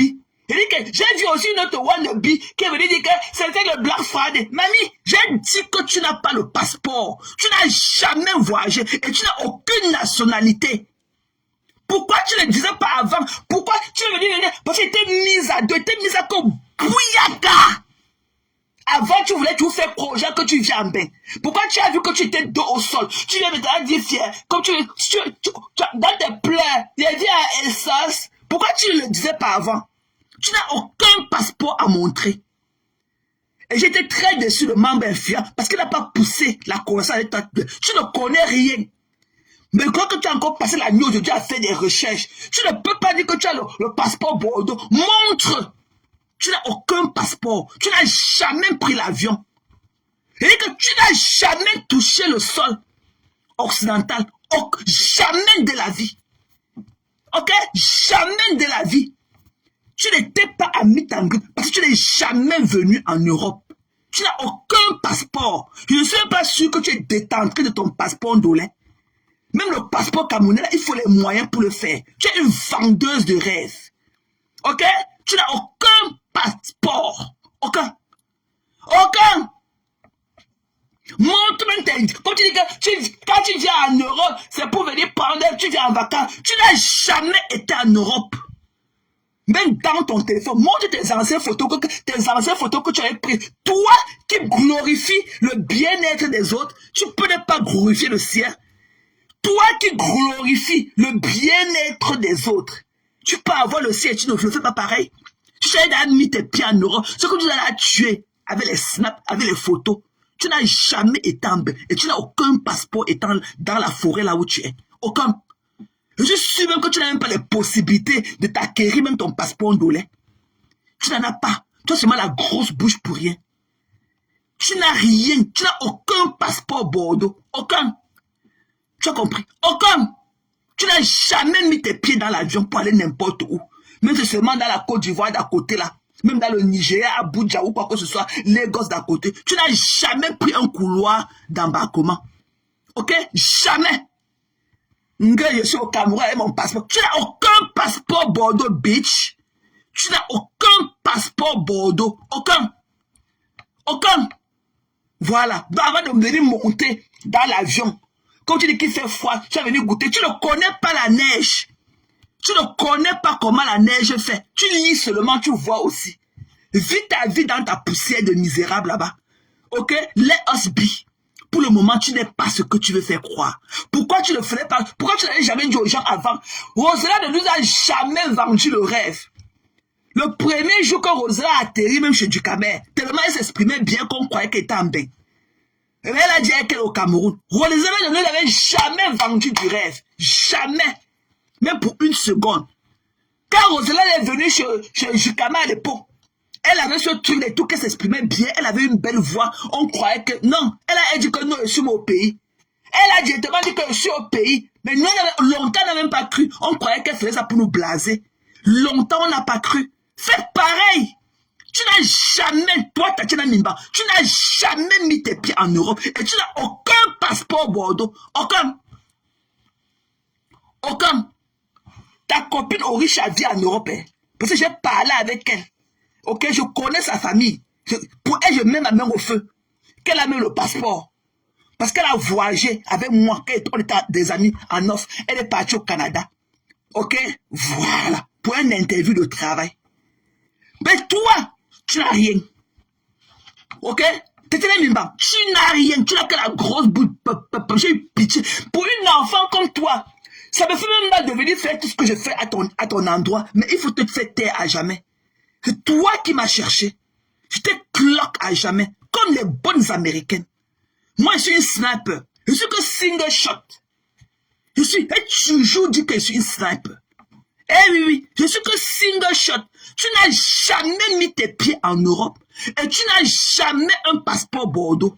J'ai vu aussi une autre wannabe qui est venue dire que c'était le Black Friday. Mamie, j'ai dit que tu n'as pas le passeport. Tu n'as jamais voyagé et tu n'as aucune nationalité. Pourquoi tu ne le disais pas avant? Pourquoi tu es venu venir? Parce que tu étais mise à deux, tu étais mise à comme bouillaka. Avant, tu voulais tout faire projet que tu viens en bain. Pourquoi tu as vu que tu étais dos au sol? Tu viens maintenant dire fier. Comme dans tes pleurs, il y a dit à Elsas. Pourquoi tu ne le disais pas avant? Tu n'as aucun passeport à montrer. Et j'étais très déçu de membre influent parce qu'il n'a pas poussé la conversation avec toi. Tu ne connais rien. Mais quand tu as encore passé la nuit aujourd'hui à faire des recherches, tu ne peux pas dire que tu as le passeport Bordeaux. Montre. Tu n'as aucun passeport. Tu n'as jamais pris l'avion. Et que tu n'as jamais touché le sol occidental. Jamais de la vie. Ok? Jamais de la vie. Tu n'étais pas à Mitangui parce que tu n'es jamais venu en Europe. Tu n'as aucun passeport. Je ne suis pas sûr que tu es détentrice de ton passeport ndolais. Même le passeport camerounais, il faut les moyens pour le faire. Tu es une vendeuse de rêves. Ok? Tu n'as aucun passeport. Aucun. Aucun. Montre-moi comme tu dis que quand tu viens en Europe, c'est pour venir prendre, tu viens en vacances. Tu n'as jamais été en Europe. Même dans ton téléphone, montre tes anciennes photos que tu avais prises. Toi qui glorifies le bien-être des autres, tu peux ne pas glorifier le sien. Toi qui glorifies le bien-être des autres, tu peux avoir le sien et tu ne le fais pas pareil. Tu as mis tes pieds en Europe. Ce que tu as tué avec les snaps, avec les photos, tu n'as jamais été en bain et tu n'as aucun passeport étant dans la forêt là où tu es. Aucun. Je suis sûr même que tu n'as même pas les possibilités de t'acquérir même ton passeport ndolais. Tu n'en as pas. Tu as seulement la grosse bouche pour rien. Tu n'as rien. Tu n'as aucun passeport Bordeaux. Aucun. Tu as compris? Aucun. Tu n'as jamais mis tes pieds dans l'avion pour aller n'importe où. Même seulement dans la Côte d'Ivoire d'à côté là. Même dans le Nigeria, Abuja ou quoi que ce soit, Lagos d'à côté. Tu n'as jamais pris un couloir d'embarquement. Ok? Jamais. Je suis au Cameroun avec mon passeport. Tu n'as aucun passeport Bordeaux, bitch. Tu n'as aucun passeport Bordeaux. Aucun. Aucun. Voilà. Donc avant de venir monter dans l'avion, quand tu dis qu'il fait froid, tu vas venir goûter. Tu ne connais pas la neige. Tu ne connais pas comment la neige fait. Tu lis seulement, tu vois aussi. Vis ta vie dans ta poussière de misérable là-bas. Ok? Let us be. Pour le moment, tu n'es pas ce que tu veux faire croire. Pourquoi tu ne le ferais pas? Pourquoi tu n'avais jamais dit aux gens avant? Rosela ne nous a jamais vendu le rêve. Le premier jour que Rosela a atterri, même chez Ducamer, tellement elle s'exprimait bien qu'on croyait qu'elle était en bain. Elle a dit qu'elle est au Cameroun. Rosela ne nous avait jamais vendu du rêve. Jamais. Même pour une seconde. Quand Rosela est venue chez Ducamer à l'époque, elle avait ce truc et tout, qu'elle s'exprimait bien, elle avait une belle voix, on croyait que... Non, elle a dit que non, je suis au pays. Elle a directement dit que je suis au pays. Mais nous, longtemps, on n'a même pas cru. On croyait qu'elle faisait ça pour nous blaser. Longtemps, on n'a pas cru. Fais pareil. Tu n'as jamais, toi, Tatiana Mimba, tu n'as jamais mis tes pieds en Europe et tu n'as aucun passeport Bordeaux. Aucun. Aucun. Ta copine Orisha vit en Europe. Hein, parce que j'ai parlé avec elle. Ok, je connais sa famille. Pour elle, je mets ma main au feu. Qu'elle a mis le passeport. Parce qu'elle a voyagé avec moi. On était des amis en offre. Elle est partie au Canada. Ok, voilà. Pour une interview de travail. Mais toi, tu n'as rien. Ok, tu n'as rien. Tu n'as que la grosse boule. J'ai eu pitié. Pour une enfant comme toi, ça me fait même mal de venir faire tout ce que je fais à ton endroit. Mais il faut te faire taire à jamais. C'est toi qui m'as cherché. Je te cloque à jamais. Comme les bonnes américaines. Moi, je suis une sniper. Je suis que single shot. Je suis toujours dit que je suis une sniper. Eh oui, oui. Je suis que single shot. Tu n'as jamais mis tes pieds en Europe. Et tu n'as jamais un passeport Bordeaux.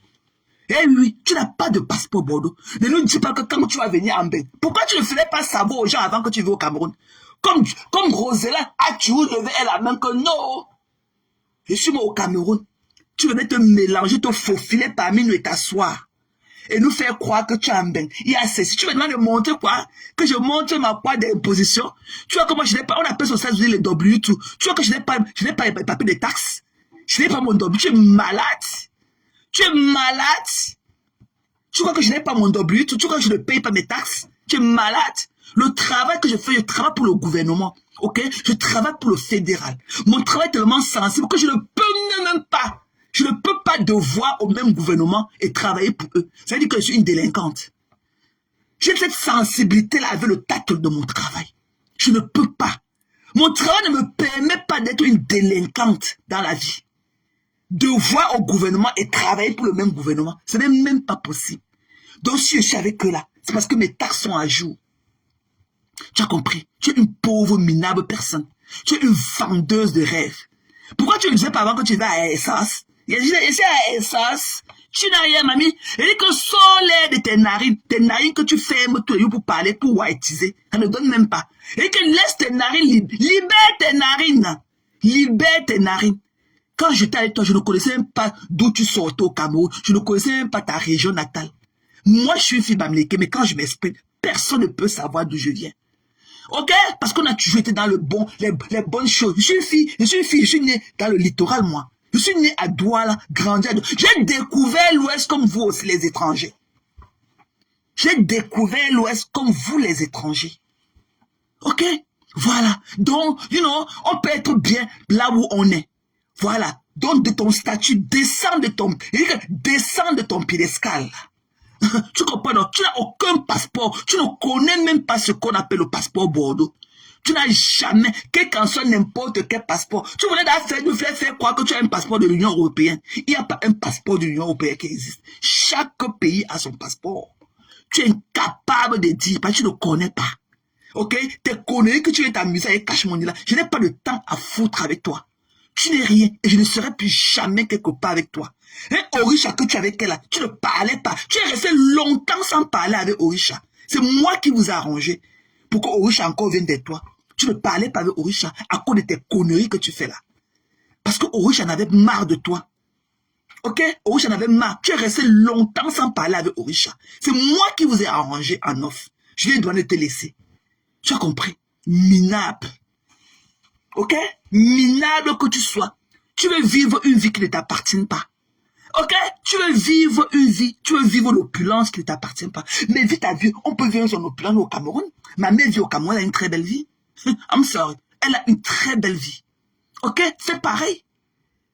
Eh oui, tu n'as pas de passeport Bordeaux. Ne nous dis pas que quand tu vas venir en bain, pourquoi tu ne ferais pas savoir aux gens avant que tu viennes au Cameroun? Comme Rosela a toujours levé la main que non, je suis moi au Cameroun. Tu venais te mélanger, te faufiler parmi nous et t'asseoir. Et nous faire croire que tu es en bain. Il y a ceci. Tu me demandes de montrer quoi? Que je montre ma poids d'imposition. Tu vois comment je n'ai pas, on appelle ça les W2. Tu vois que je n'ai pas les papiers de taxes. Je n'ai pas mon W. Tu es malade. Tu es malade. Tu crois que je n'ai pas mon W2. Tu crois que je ne paye pas mes taxes. Tu es malade. Le travail que je fais, je travaille pour le gouvernement. Ok? Je travaille pour le fédéral. Mon travail est tellement sensible que je ne peux même pas. Je ne peux pas devoir au même gouvernement et travailler pour eux. Ça veut dire que je suis une délinquante. J'ai cette sensibilité-là avec le tacle de mon travail. Je ne peux pas. Mon travail ne me permet pas d'être une délinquante dans la vie. Devoir au gouvernement et travailler pour le même gouvernement, ce n'est même pas possible. Donc si je suis avec eux là, C'est parce que mes taxes sont à jour. Tu as compris? Tu es une pauvre, minable personne. Tu es une vendeuse de rêves. Pourquoi tu ne disais pas avant que tu vas à Essas? Ici à Essas, tu n'as rien, mamie. Elle dit que sans l'air de tes narines que tu fermes tous les jours pour parler, pour whiteiser, ça ne donne même pas. Et que laisse tes narines libres. Libère tes narines. Libère tes narines. Quand j'étais avec toi, je ne connaissais même pas d'où tu sortais au Cameroun. Je ne connaissais même pas ta région natale. Moi, je suis une fille bamléké, mais quand je m'exprime, personne ne peut savoir d'où je viens. Ok? Parce qu'on a toujours été dans le bon, les bonnes choses. Je suis une fille, je suis née dans le littoral, moi. Je suis née à Douala, grandi à Douala. J'ai découvert l'Ouest comme vous aussi, les étrangers. J'ai découvert l'Ouest comme vous, les étrangers. Ok? Voilà. Donc, on peut être bien là où on est. Voilà. Donc, de ton statut, descends de ton piédestal. Tu comprends, non? Tu n'as aucun passeport. Tu ne connais même pas ce qu'on appelle le passeport Bordeaux. Tu n'as jamais, quel qu'en soit n'importe quel passeport. Tu voulais nous faire croire que tu as un passeport de l'Union européenne. Il n'y a pas un passeport de l'Union européenne qui existe. Chaque pays a son passeport. Tu es incapable de dire, parce que tu ne connais pas. Ok? Tes conneries que tu veux t'amuser avec Cash Money là, je n'ai pas de temps à foutre avec toi. Tu n'es rien et je ne serai plus jamais quelque part avec toi. Et Orisha que tu avais qu'elle là, tu ne parlais pas. Tu es resté longtemps sans parler avec Orisha. C'est moi qui vous ai arrangé pour que Orisha encore vienne de toi. Tu ne parlais pas avec Orisha à cause de tes conneries que tu fais là. Parce que Orisha en avait marre de toi. Ok? Orisha en avait marre. Tu es resté longtemps sans parler avec Orisha. C'est moi qui vous ai arrangé en off. Je lui ai demandé de te laisser. Tu as compris? Minable. Ok? Minable que tu sois. Tu veux vivre une vie qui ne t'appartient pas. Ok? Tu veux vivre une vie. Tu veux vivre l'opulence qui ne t'appartient pas. Mais vis ta vie. On peut vivre son opulence au Cameroun. Ma mère vit au Cameroun. Elle a une très belle vie. I'm sorry. Elle a une très belle vie. Ok? Fais pareil.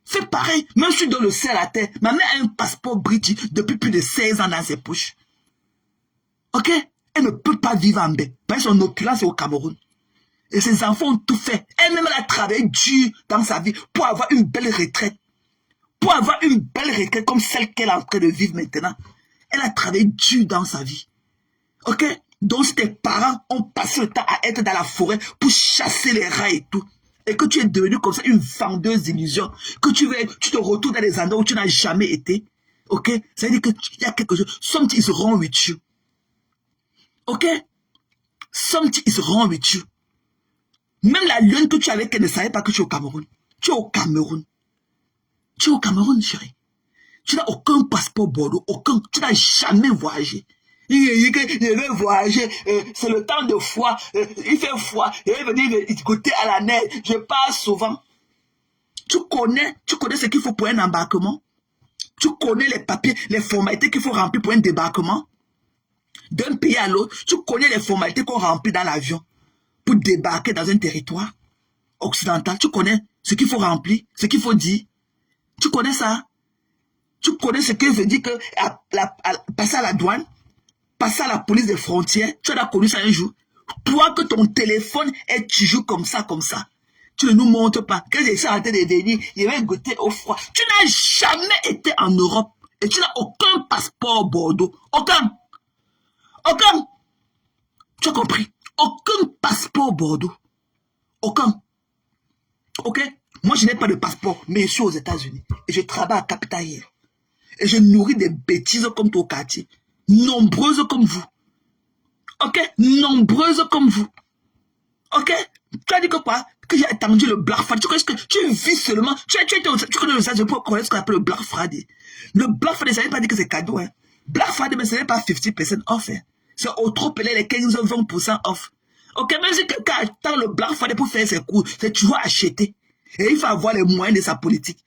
Fais pareil. Même si je suis dans le ciel à terre. Ma mère a un passeport british depuis plus de 16 ans dans ses poches. Ok? Elle ne peut pas vivre en paix. Parce que son opulence est au Cameroun. Et ses enfants ont tout fait. Elle-même, elle a travaillé dur dans sa vie pour avoir une belle retraite. Pour avoir une belle retraite comme celle qu'elle est en train de vivre maintenant. Elle a travaillé dur dans sa vie. Ok? Donc, si tes parents ont passé le temps à être dans la forêt pour chasser les rats et tout, et que tu es devenu comme ça une vendeuse d'illusions, que tu te retrouves dans des endroits où tu n'as jamais été, ok? Ça veut dire qu'il y a quelque chose. Something is wrong with you. Ok? Something is wrong with you. Même la lune que tu avais, qu'elle ne savait pas que tu es au Cameroun. Tu es au Cameroun. Tu es au Cameroun, chérie. Tu n'as aucun passeport Bordeaux, aucun. Tu n'as jamais voyagé. Il veut voyager, c'est le temps de froid, il fait froid, il veut venir goûter à la neige. Je pars souvent. Tu connais ce qu'il faut pour un embarquement. Tu connais les papiers, les formalités qu'il faut remplir pour un débarquement. D'un pays à l'autre, tu connais les formalités qu'on remplit dans l'avion pour débarquer dans un territoire occidental. Tu connais ce qu'il faut remplir, ce qu'il faut dire. Tu connais ça? Tu connais ce que veut dire que passer à la douane, passer à la police des frontières. Tu as connu ça un jour. Toi que ton téléphone est toujours comme ça. Tu ne nous montres pas. Quand j'ai arrêté de venir, il va goûter au froid. Tu n'as jamais été en Europe et tu n'as aucun passeport Bordeaux. Aucun. Tu as compris? Aucun passeport Bordeaux. Aucun. Ok? Moi, je n'ai pas de passeport, mais je suis aux États-Unis. Et je travaille à Capital Hill. Et je nourris des bêtises comme toi au quartier. Nombreuses comme vous. Ok? Nombreuses comme vous. Ok? Tu as dit que quoi? Que j'ai attendu le Black Friday. Tu connais ce que tu vis seulement. Tu connais le sens pour connaître ce qu'on appelle le Black Friday. Le Black Friday, ça ne veut pas dire que c'est cadeau. Hein. Black Friday, mais ce n'est pas 50% off. Hein. C'est au trop pelé les 15-20% off. Ok? Même si quelqu'un attend le Black Friday pour faire ses cours, c'est toujours acheter. Et il faut avoir les moyens de sa politique.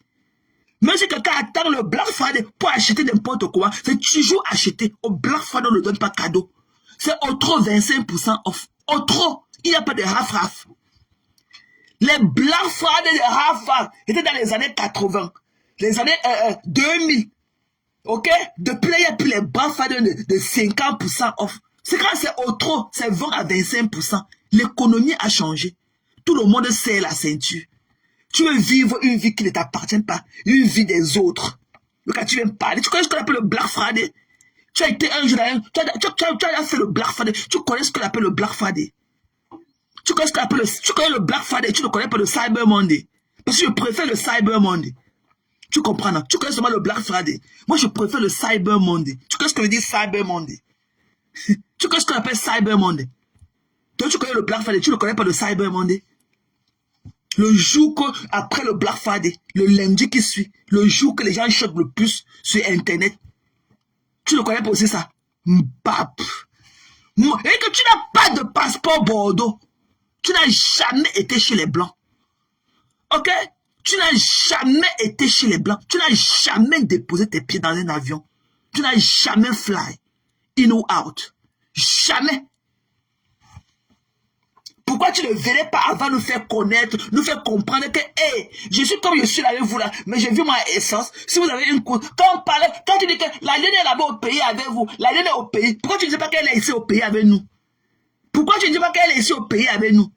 Même si quelqu'un attend le Black Friday pour acheter n'importe quoi, c'est toujours acheter. Au Black Friday, on ne donne pas cadeau. C'est au trop 25% off. Au trop. Il n'y a pas de half-half. Les Black Friday de half-half étaient dans les années 80. Les années 2000. Ok? Depuis là, il n'y a plus les Black Friday de 50% off. C'est quand c'est au trop, c'est 20 à 25%. L'économie a changé. Tout le monde serre la ceinture. Tu veux vivre une vie qui ne t'appartient pas, une vie des autres. Donc quand tu viens me parler, tu connais ce qu'on appelle le Black Friday? Tu as été un jour, tu as fait le Black Friday. Tu connais ce qu'on appelle le Black Friday. Tu connais le Black Friday, tu ne connais pas le Cyber Monday. Parce que je préfère le Cyber Monday. Tu comprends, non? Tu connais seulement le Black Friday. Moi, je préfère le Cyber Monday. Tu connais ce que veut dire Cyber Monday? Tu connais ce qu'on appelle Cyber Monday? Toi, tu connais le Black Friday, tu ne connais pas le Cyber Monday? Le jour après le Black Friday, le lundi qui suit, le jour que les gens choquent le plus sur Internet, tu ne connais pas aussi ça? Mbap. Et que tu n'as pas de passeport Bordeaux. Tu n'as jamais été chez les Blancs. Ok? Tu n'as jamais été chez les Blancs. Tu n'as jamais déposé tes pieds dans un avion. Tu n'as jamais fly in ou out. Jamais. Pourquoi tu ne venais pas avant nous faire connaître, nous faire comprendre que, hey, je suis comme je suis là avec vous là, mais j'ai vu ma essence. Si vous avez une course, quand tu dis que la laine est là-bas au pays avec vous, la laine est au pays, pourquoi tu ne dis pas qu'elle est ici au pays avec nous? Pourquoi tu ne dis pas qu'elle est ici au pays avec nous?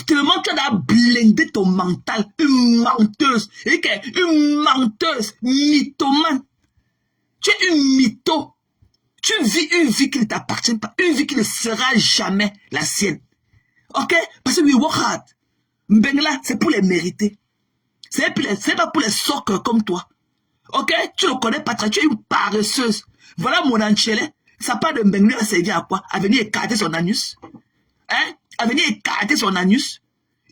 Tellement tu as blindé ton mental, une menteuse, une menteuse, mythomane. Tu es une mytho. Tu vis une vie qui ne t'appartient pas, une vie qui ne sera jamais la sienne. Ok? Parce que we work hard. Mbengla, c'est pour les mériter. C'est pas pour les soccer comme toi. Ok? Tu ne connais pas, tu es une paresseuse. Voilà mon enchélé. Ça part de Mbengla à servir à quoi? À venir écarter son anus. Hein? À venir écarter son anus.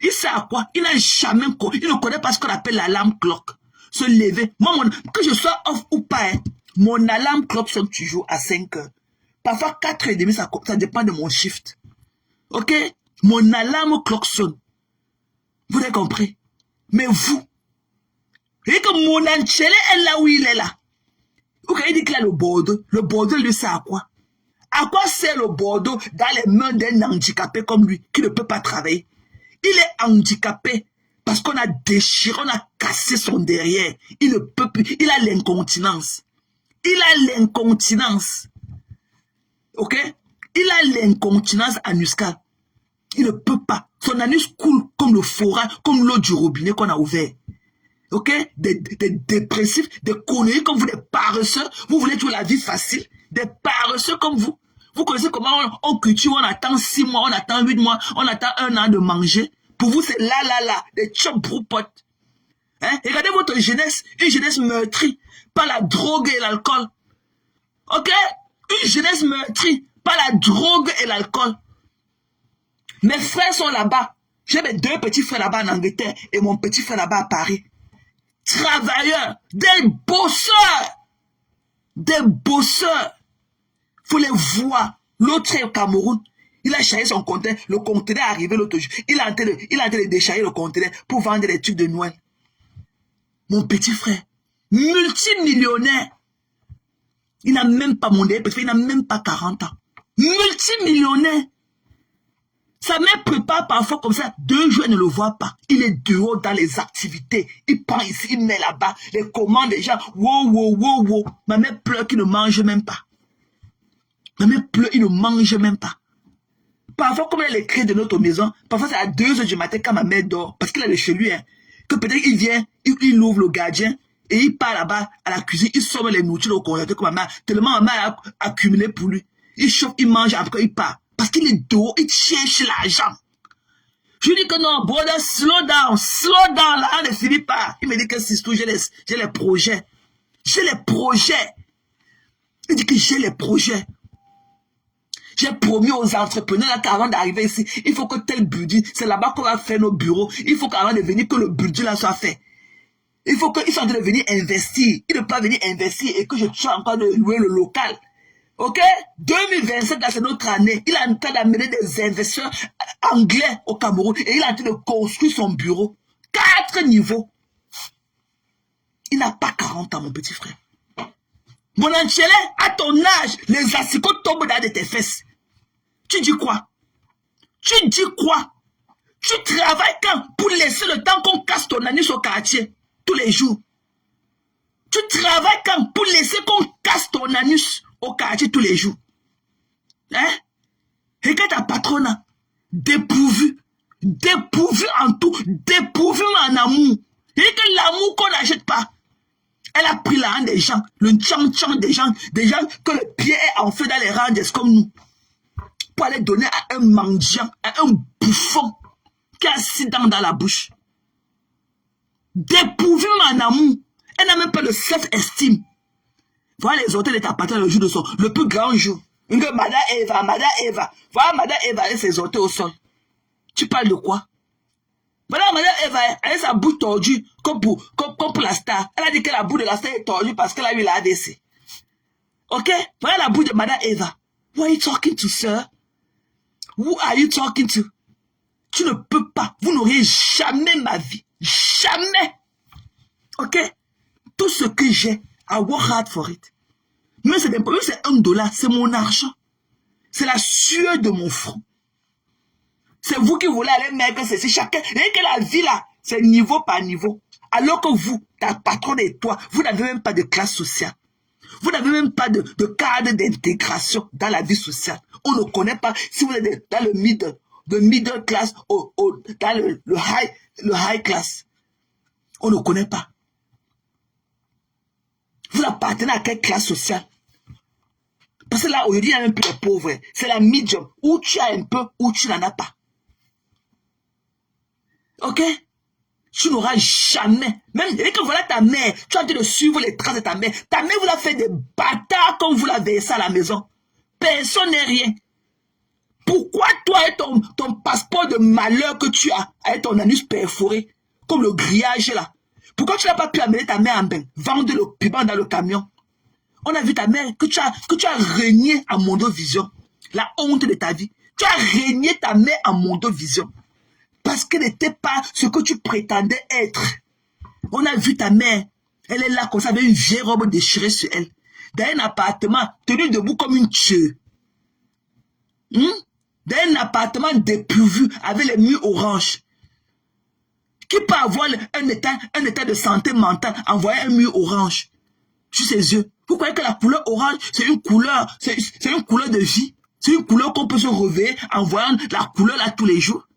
Il sait à quoi? Il n'a jamais, il ne connaît pas ce qu'on appelle l'alarme clock. Se lever. Moi, que je sois off ou pas, hein, mon alarme clock sonne toujours à 5 heures. Parfois 4h30, ça dépend de mon shift. Ok? Mon alarme clock sonne. Vous avez compris? Mais vous, et que mon enchélé est là où il est là. Ok, il dit qu'il a le Bordeaux. Le Bordeaux, lui, c'est à quoi? À quoi sert le Bordeaux dans les mains d'un handicapé comme lui, qui ne peut pas travailler? Il est handicapé parce qu'on a déchiré, on a cassé son derrière. Il ne peut plus, il a l'incontinence. Il a l'incontinence. Ok? Il a l'incontinence anuscale. Il ne peut pas. Son anus coule comme le forage, comme l'eau du robinet qu'on a ouvert. Ok? Des dépressifs, des conneries comme vous, des paresseux. Vous voulez toujours la vie facile. Des paresseux comme vous. Vous connaissez comment on cultive, on attend 6 mois, on attend 8 mois, on attend 1 an de manger. Pour vous, c'est là, des chop broupotes. Hein? Regardez votre jeunesse, une jeunesse meurtrie par la drogue et l'alcool. Ok? Une jeunesse meurtrie par la drogue et l'alcool. Mes frères sont là-bas. J'ai mes 2 petits frères là-bas en Angleterre et mon petit frère là-bas à Paris. Travailleurs, des bosseurs. Des bosseurs. Faut les voir. L'autre est au Cameroun. Il a chargé son conteneur. Le conteneur est arrivé l'autre jour. Il est en train de décharger le conteneur pour vendre des trucs de Noël. Mon petit frère, multimillionnaire. Il n'a même pas mon parce qu'il n'a même pas 40 ans. Multimillionnaire. Sa mère prépare parfois comme ça. 2 jours, elle ne le voit pas. Il est dehors dans les activités. Il prend ici, il met là-bas. Les commandes des gens. Wow. Ma mère pleure qu'il ne mange même pas. Ma mère pleure, il ne mange même pas. Parfois, comme elle est créée de notre maison, parfois c'est à 2 heures du matin quand ma mère dort, parce qu'il est chez lui, hein, que peut-être il vient, il ouvre le gardien, et il part là-bas à la cuisine, il somme les nourritures au congélateur que ma mère, tellement ma mère a accumulé pour lui. Il chauffe, il mange, après il part. Parce qu'il est dehors, il cherche l'argent. Je lui dis que non, brother, slow down, là, ne finis pas. Il me dit que c'est tout, j'ai les projets. J'ai les projets. Il dit que j'ai les projets. J'ai promis aux entrepreneurs qu'avant d'arriver ici, il faut que tel budget, c'est là-bas qu'on va faire nos bureaux. Il faut qu'avant de venir, que le budget là soit fait. Il faut qu'ils soient en train de venir investir. Il ne peut pas venir investir et que je sois encore de louer le local. Ok? 2027, là, c'est notre année. Il est en train d'amener des investisseurs anglais au Cameroun et il est en train de construire son bureau. 4 niveaux. Il n'a pas 40 ans, mon petit frère. Mon enchélé, à ton âge, les asticots tombent dans tes fesses. Tu dis quoi? Tu dis quoi? Tu travailles quand? Pour laisser le temps qu'on casse ton anus au quartier, tous les jours. Tu travailles quand? Pour laisser qu'on casse ton anus au quartier tous les jours. Hein? Et que ta patronne, dépourvu en tout, dépourvu en amour. Et que l'amour qu'on n'achète pas. Elle a pris l'argent des gens, le tchang-tchang des gens que le pied est en feu dans les rangs comme nous, pour aller donner à un mendiant, à un bouffon qui a 6 dents dans la bouche. Dépourvu en amour. Elle n'a même pas de self-estime. Voilà les hôtels de ta patrie le jour de son, le plus grand jour. Madame Eva. Voilà Madame Eva et ses hôtels au sol. Tu parles de quoi? Voilà Madame Eva, elle a sa bouche tordue comme pour la star. Elle a dit que la bouche de la star est tordue parce qu'elle a eu la ADC. Ok? Voilà la bouche de Madame Eva. Who are you talking to, sir? Who are you talking to? Tu ne peux pas. Vous n'aurez jamais ma vie. Jamais. Ok? Tout ce que j'ai, I work hard for it. Mais c'est $1, c'est mon argent. C'est la sueur de mon front. C'est vous qui voulez aller mettre ceci. Chacun, et que la vie là, c'est niveau par niveau. Alors que vous, ta patronne et toi, vous n'avez même pas de classe sociale. Vous n'avez même pas de cadre d'intégration dans la vie sociale. On ne connaît pas si vous êtes dans le middle class ou dans le high class. On ne connaît pas. Vous appartenez à quelle classe sociale? Parce que là, aujourd'hui, il y a même plus de pauvres. C'est la medium. Où tu as un peu, où tu n'en as pas. Ok? Tu n'auras jamais. Même dès que voilà ta mère, tu as dû suivre les traces de ta mère. Ta mère vous a fait des bâtards comme vous l'avez ça à la maison. Personne n'est rien. Pourquoi toi et ton passeport de malheur que tu as, avec ton anus perforé, comme le grillage là, pourquoi tu n'as pas pu amener ta mère en bain, vendre le piment dans le camion? On a vu ta mère que tu as régné à Mondovision. La honte de ta vie. Tu as régné ta mère à Mondovision. Parce qu'elle n'était pas ce que tu prétendais être. On a vu ta mère. Elle est là comme ça avec une vieille robe déchirée sur elle. Dans un appartement tenu debout comme une tueuse. Dans un appartement dépourvu avec les murs orange. Qui peut avoir un état de santé mentale en voyant un mur orange sur ses yeux? Vous croyez que la couleur orange, c'est une couleur de vie? C'est une couleur qu'on peut se réveiller en voyant la couleur là tous les jours?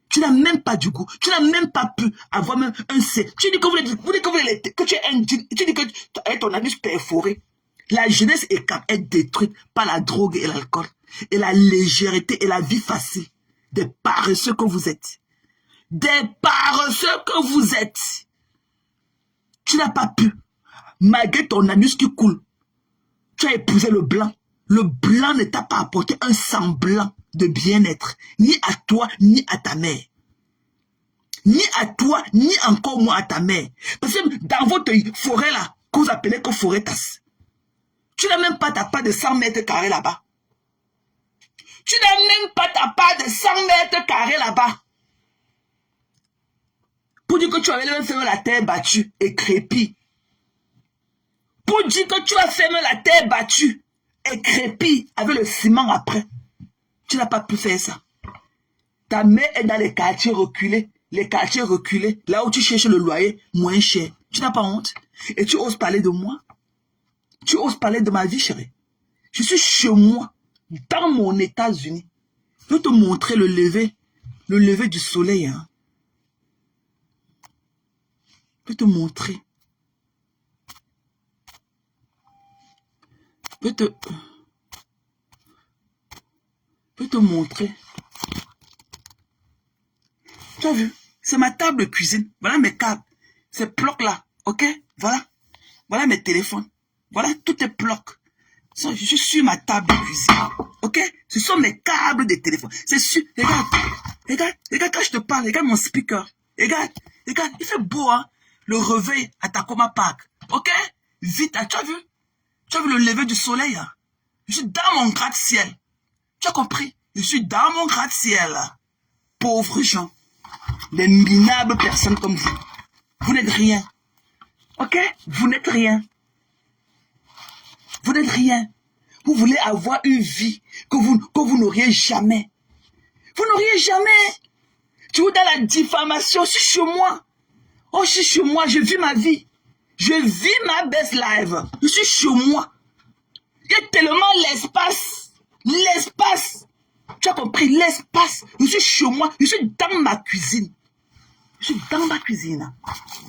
Tu n'as même pas du goût. Tu n'as même pas pu avoir même un C. Tu dis que tu es un... Tu dis que tu as ton anus perforé. La jeunesse est détruite par la drogue et l'alcool. Et la légèreté et la vie facile. Des paresseux que vous êtes. Des paresseux que vous êtes. Tu n'as pas pu. Malgré ton anus qui coule. Tu as épousé le blanc. Le blanc ne t'a pas apporté un semblant de bien-être. Ni à toi, ni à ta mère. Ni à toi, ni encore moins à ta mère. Parce que dans votre forêt là, que vous appelez que forêt tasse, tu n'as même pas ta part de 100 mètres carrés là-bas. Tu n'as même pas ta part de 100 mètres carrés là-bas. Pour dire que tu avais même fait la terre battue et crépie. Pour dire que tu as fait la terre battue et crépie avec le ciment après. Tu n'as pas pu faire ça. Ta mère est dans les quartiers reculés. Les quartiers reculés, là où tu cherches le loyer moins cher. Tu n'as pas honte? Et tu oses parler de moi? Tu oses parler de ma vie, chérie? Je suis chez moi, dans mon États-Unis. Je vais te montrer le lever du soleil. Hein. Je vais te montrer. Je vais te montrer. Tu as vu? C'est ma table de cuisine. Voilà mes câbles. Ces blocs-là. Ok? Voilà. Voilà mes téléphones. Voilà tous tes blocs. Je suis sur ma table de cuisine. Ok? Ce sont mes câbles de téléphone. C'est sûr. Regarde. Regarde quand je te parle. Regarde mon speaker. Regarde. Il fait beau, hein? Le réveil à Tacoma Park. Ok? Vite, hein? Tu as vu? Tu as vu le lever du soleil, hein? Je suis dans mon gratte-ciel. Tu as compris? Je suis dans mon gratte-ciel. Pauvres gens. Des minables personnes comme vous. Vous n'êtes rien. Ok? Vous n'êtes rien. Vous n'êtes rien. Vous voulez avoir une vie que vous n'auriez jamais. Vous n'auriez jamais. Tu es dans la diffamation. Je suis chez moi. Oh, je suis chez moi. Je vis ma vie. Je vis ma best life. Je suis chez moi. Il y a tellement l'espace. L'espace. Tu as compris? L'espace. Je suis chez moi. Je suis dans ma cuisine. Je suis dans ma cuisine.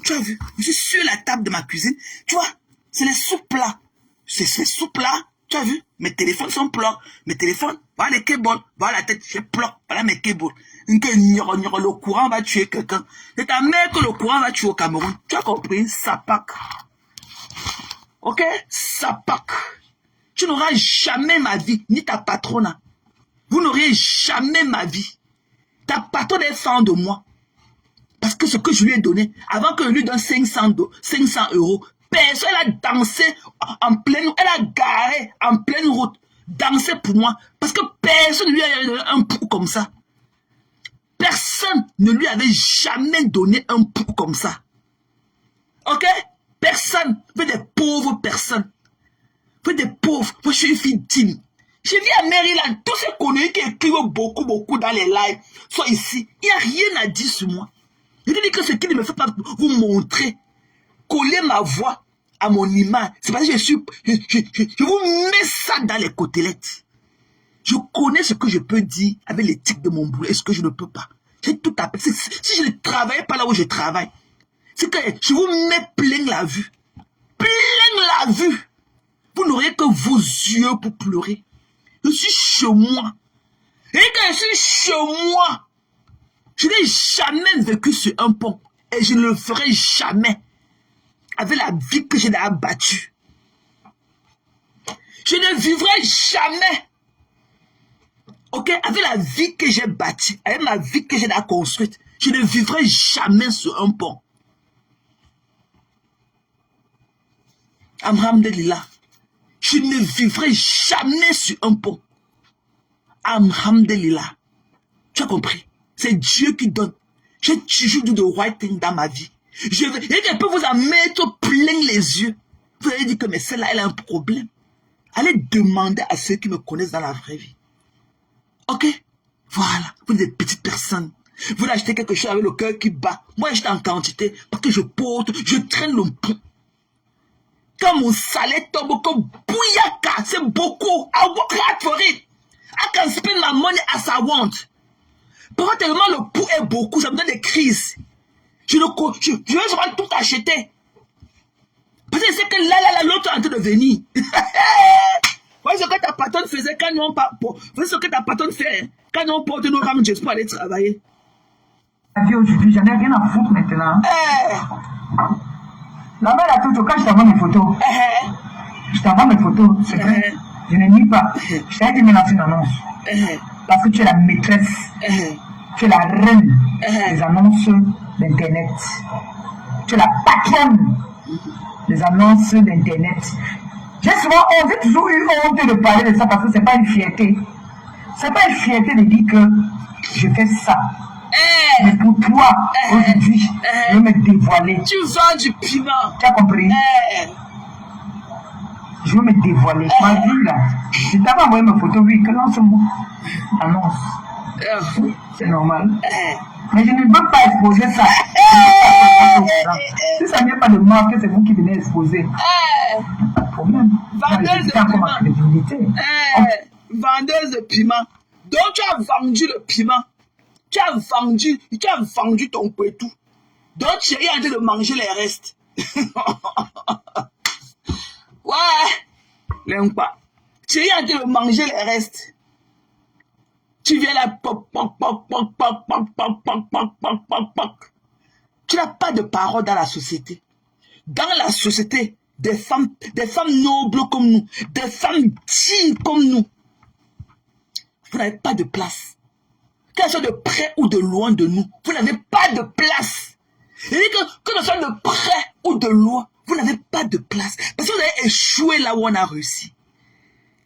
Tu as vu? Je suis sur la table de ma cuisine. Tu vois? C'est les soupes-là. C'est ces soupes-là. Tu as vu? Mes téléphones sont plats. Mes téléphones, voilà les cables. Voilà la tête, je plats. Voilà mes cables. Le courant va tuer quelqu'un. C'est ta mère que le courant va tuer au Cameroun. Tu as compris? Sapak. Ok? Sapak. Tu n'auras jamais ma vie, ni ta patronne. Vous n'aurez jamais ma vie. Ta patronne est fan de moi. Parce que ce que je lui ai donné, avant que je lui donne 500 €, personne a dansé en pleine, elle a garé en pleine route, dansé pour moi. Parce que personne ne lui a donné un pou comme ça. Personne ne lui avait jamais donné un pou comme ça. Ok? Personne. Fait des pauvres personnes. Fait des pauvres. Moi, je suis une fille digne. Je vis à Maryland. Tous ces connus qui écrivent beaucoup dans les lives sont ici. Il n'y a rien à dire sur moi. Je te dis que ce qui ne me fait pas vous montrer, coller ma voix à mon image, c'est parce que je vous mets ça dans les côtelettes. Je connais ce que je peux dire avec l'éthique de mon boulot et ce que je ne peux pas. J'ai tout appris. Si je ne travaillais pas là où je travaille, c'est que je vous mets plein la vue. Plein la vue. Vous n'aurez que vos yeux pour pleurer. Je suis chez moi. Et quand je suis chez moi, je n'ai jamais vécu sur un pont. Et je ne le ferai jamais. Avec la vie que j'ai abattue. Je ne vivrai jamais. Ok? Avec la vie que j'ai bâtie. Avec ma vie que j'ai construite. Je ne vivrai jamais sur un pont. Alhamdulillah. Je ne vivrai jamais sur un pont. Alhamdulillah. Tu as compris? C'est Dieu qui donne. J'ai toujours dit the right thing dans ma vie. Je peux vous en mettre plein les yeux. Vous allez dire que mais celle-là, elle a un problème. Allez demander à ceux qui me connaissent dans la vraie vie. Ok? Voilà. Vous êtes des petites personnes. Vous achetez quelque chose avec le cœur qui bat. Moi, j'étais en quantité parce que je porte, je traîne le pont. Quand mon salaire tombe comme bouyaka, c'est beaucoup. I work hard for it. I can spend my money as I want. Pourquoi tellement le pouls est beaucoup, ça me donne des crises. Je vais tout acheter. Parce que c'est que là, l'autre est en train de venir. Voici ce que ta patronne faisait quand nous voici ce que ta patronne fait quand nous porte nos rames pour aller travailler. Aujourd'hui, j'en ai rien à foutre maintenant. La mère a tout, quand je t'envoie mes photos, je t'envoie mes photos, c'est vrai. Je ne nie pas. Je t'ai dit de me lancer une annonce. Parce que tu es la maîtresse, tu es la reine des annonces d'Internet. Tu es la patronne des annonces d'Internet. J'ai toujours eu honte de parler de ça parce que ce n'est pas une fierté. Ce n'est pas une fierté de dire que je fais ça. Mais pour toi, aujourd'hui, je vais me dévoiler. Tu vends du piment. Tu as compris? Je vais me dévoiler. Tu m'as vu là? Je t'avais envoyé mes photos, oui, que lance-moi. Annonce. C'est normal. Mais je ne veux pas exposer ça. Si ça n'est pas de moi que c'est vous qui venez exposer. Pas de problème. Vendeuse de piment. Vendeuse de piment. Donc tu as vendu le piment. Tu as vendu ton pétou. Donc tu es en train de manger les restes. Ouais. L'aime pas. Tu es en train de manger les restes. Tu viens là, poc. Tu n'as pas de parole dans la société. Dans la société, des femmes nobles comme nous, des femmes dignes comme nous, vous n'avez pas de place. Qu'elles soient de près ou de loin de nous, vous n'avez pas de place. Il dit que ce soit de près ou de loin, vous n'avez pas de place. Parce que vous avez échoué là où on a réussi.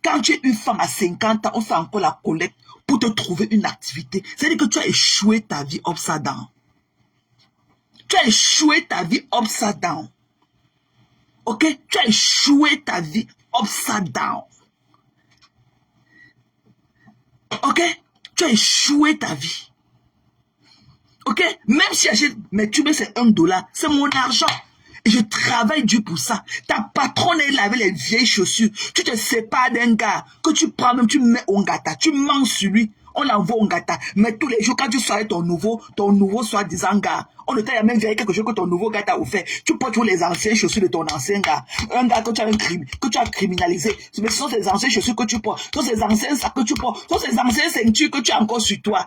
Quand tu es une femme à 50 ans, on fait encore la collecte pour te trouver une activité. C'est-à-dire que tu as échoué ta vie upside down. Tu as échoué ta vie upside down. Ok? Tu as échoué ta vie upside down. Ok? Tu as échoué ta vie. Ok? Même si j'achète mes tubes, c'est $1. C'est mon argent. Et je travaille dur pour ça. Ta patronne est là avec les vieilles chaussures. Tu te sépares d'un gars que tu prends même, tu mets au gâteau. Tu manges sur lui. on l'envoie au Ngata. Mais tous les jours, quand tu sors avec ton nouveau soi-disant gars, on ne t'a même vérifié quelque chose que ton nouveau gars t'a offert. Tu portes toujours les anciennes chaussures de ton ancien gars. Un gars que tu as criminalisé. Mais ce sont ces anciennes chaussures que tu portes. Ce sont ces anciens sacs que tu portes. Ce sont ces anciennes ceintures que tu as encore sur toi.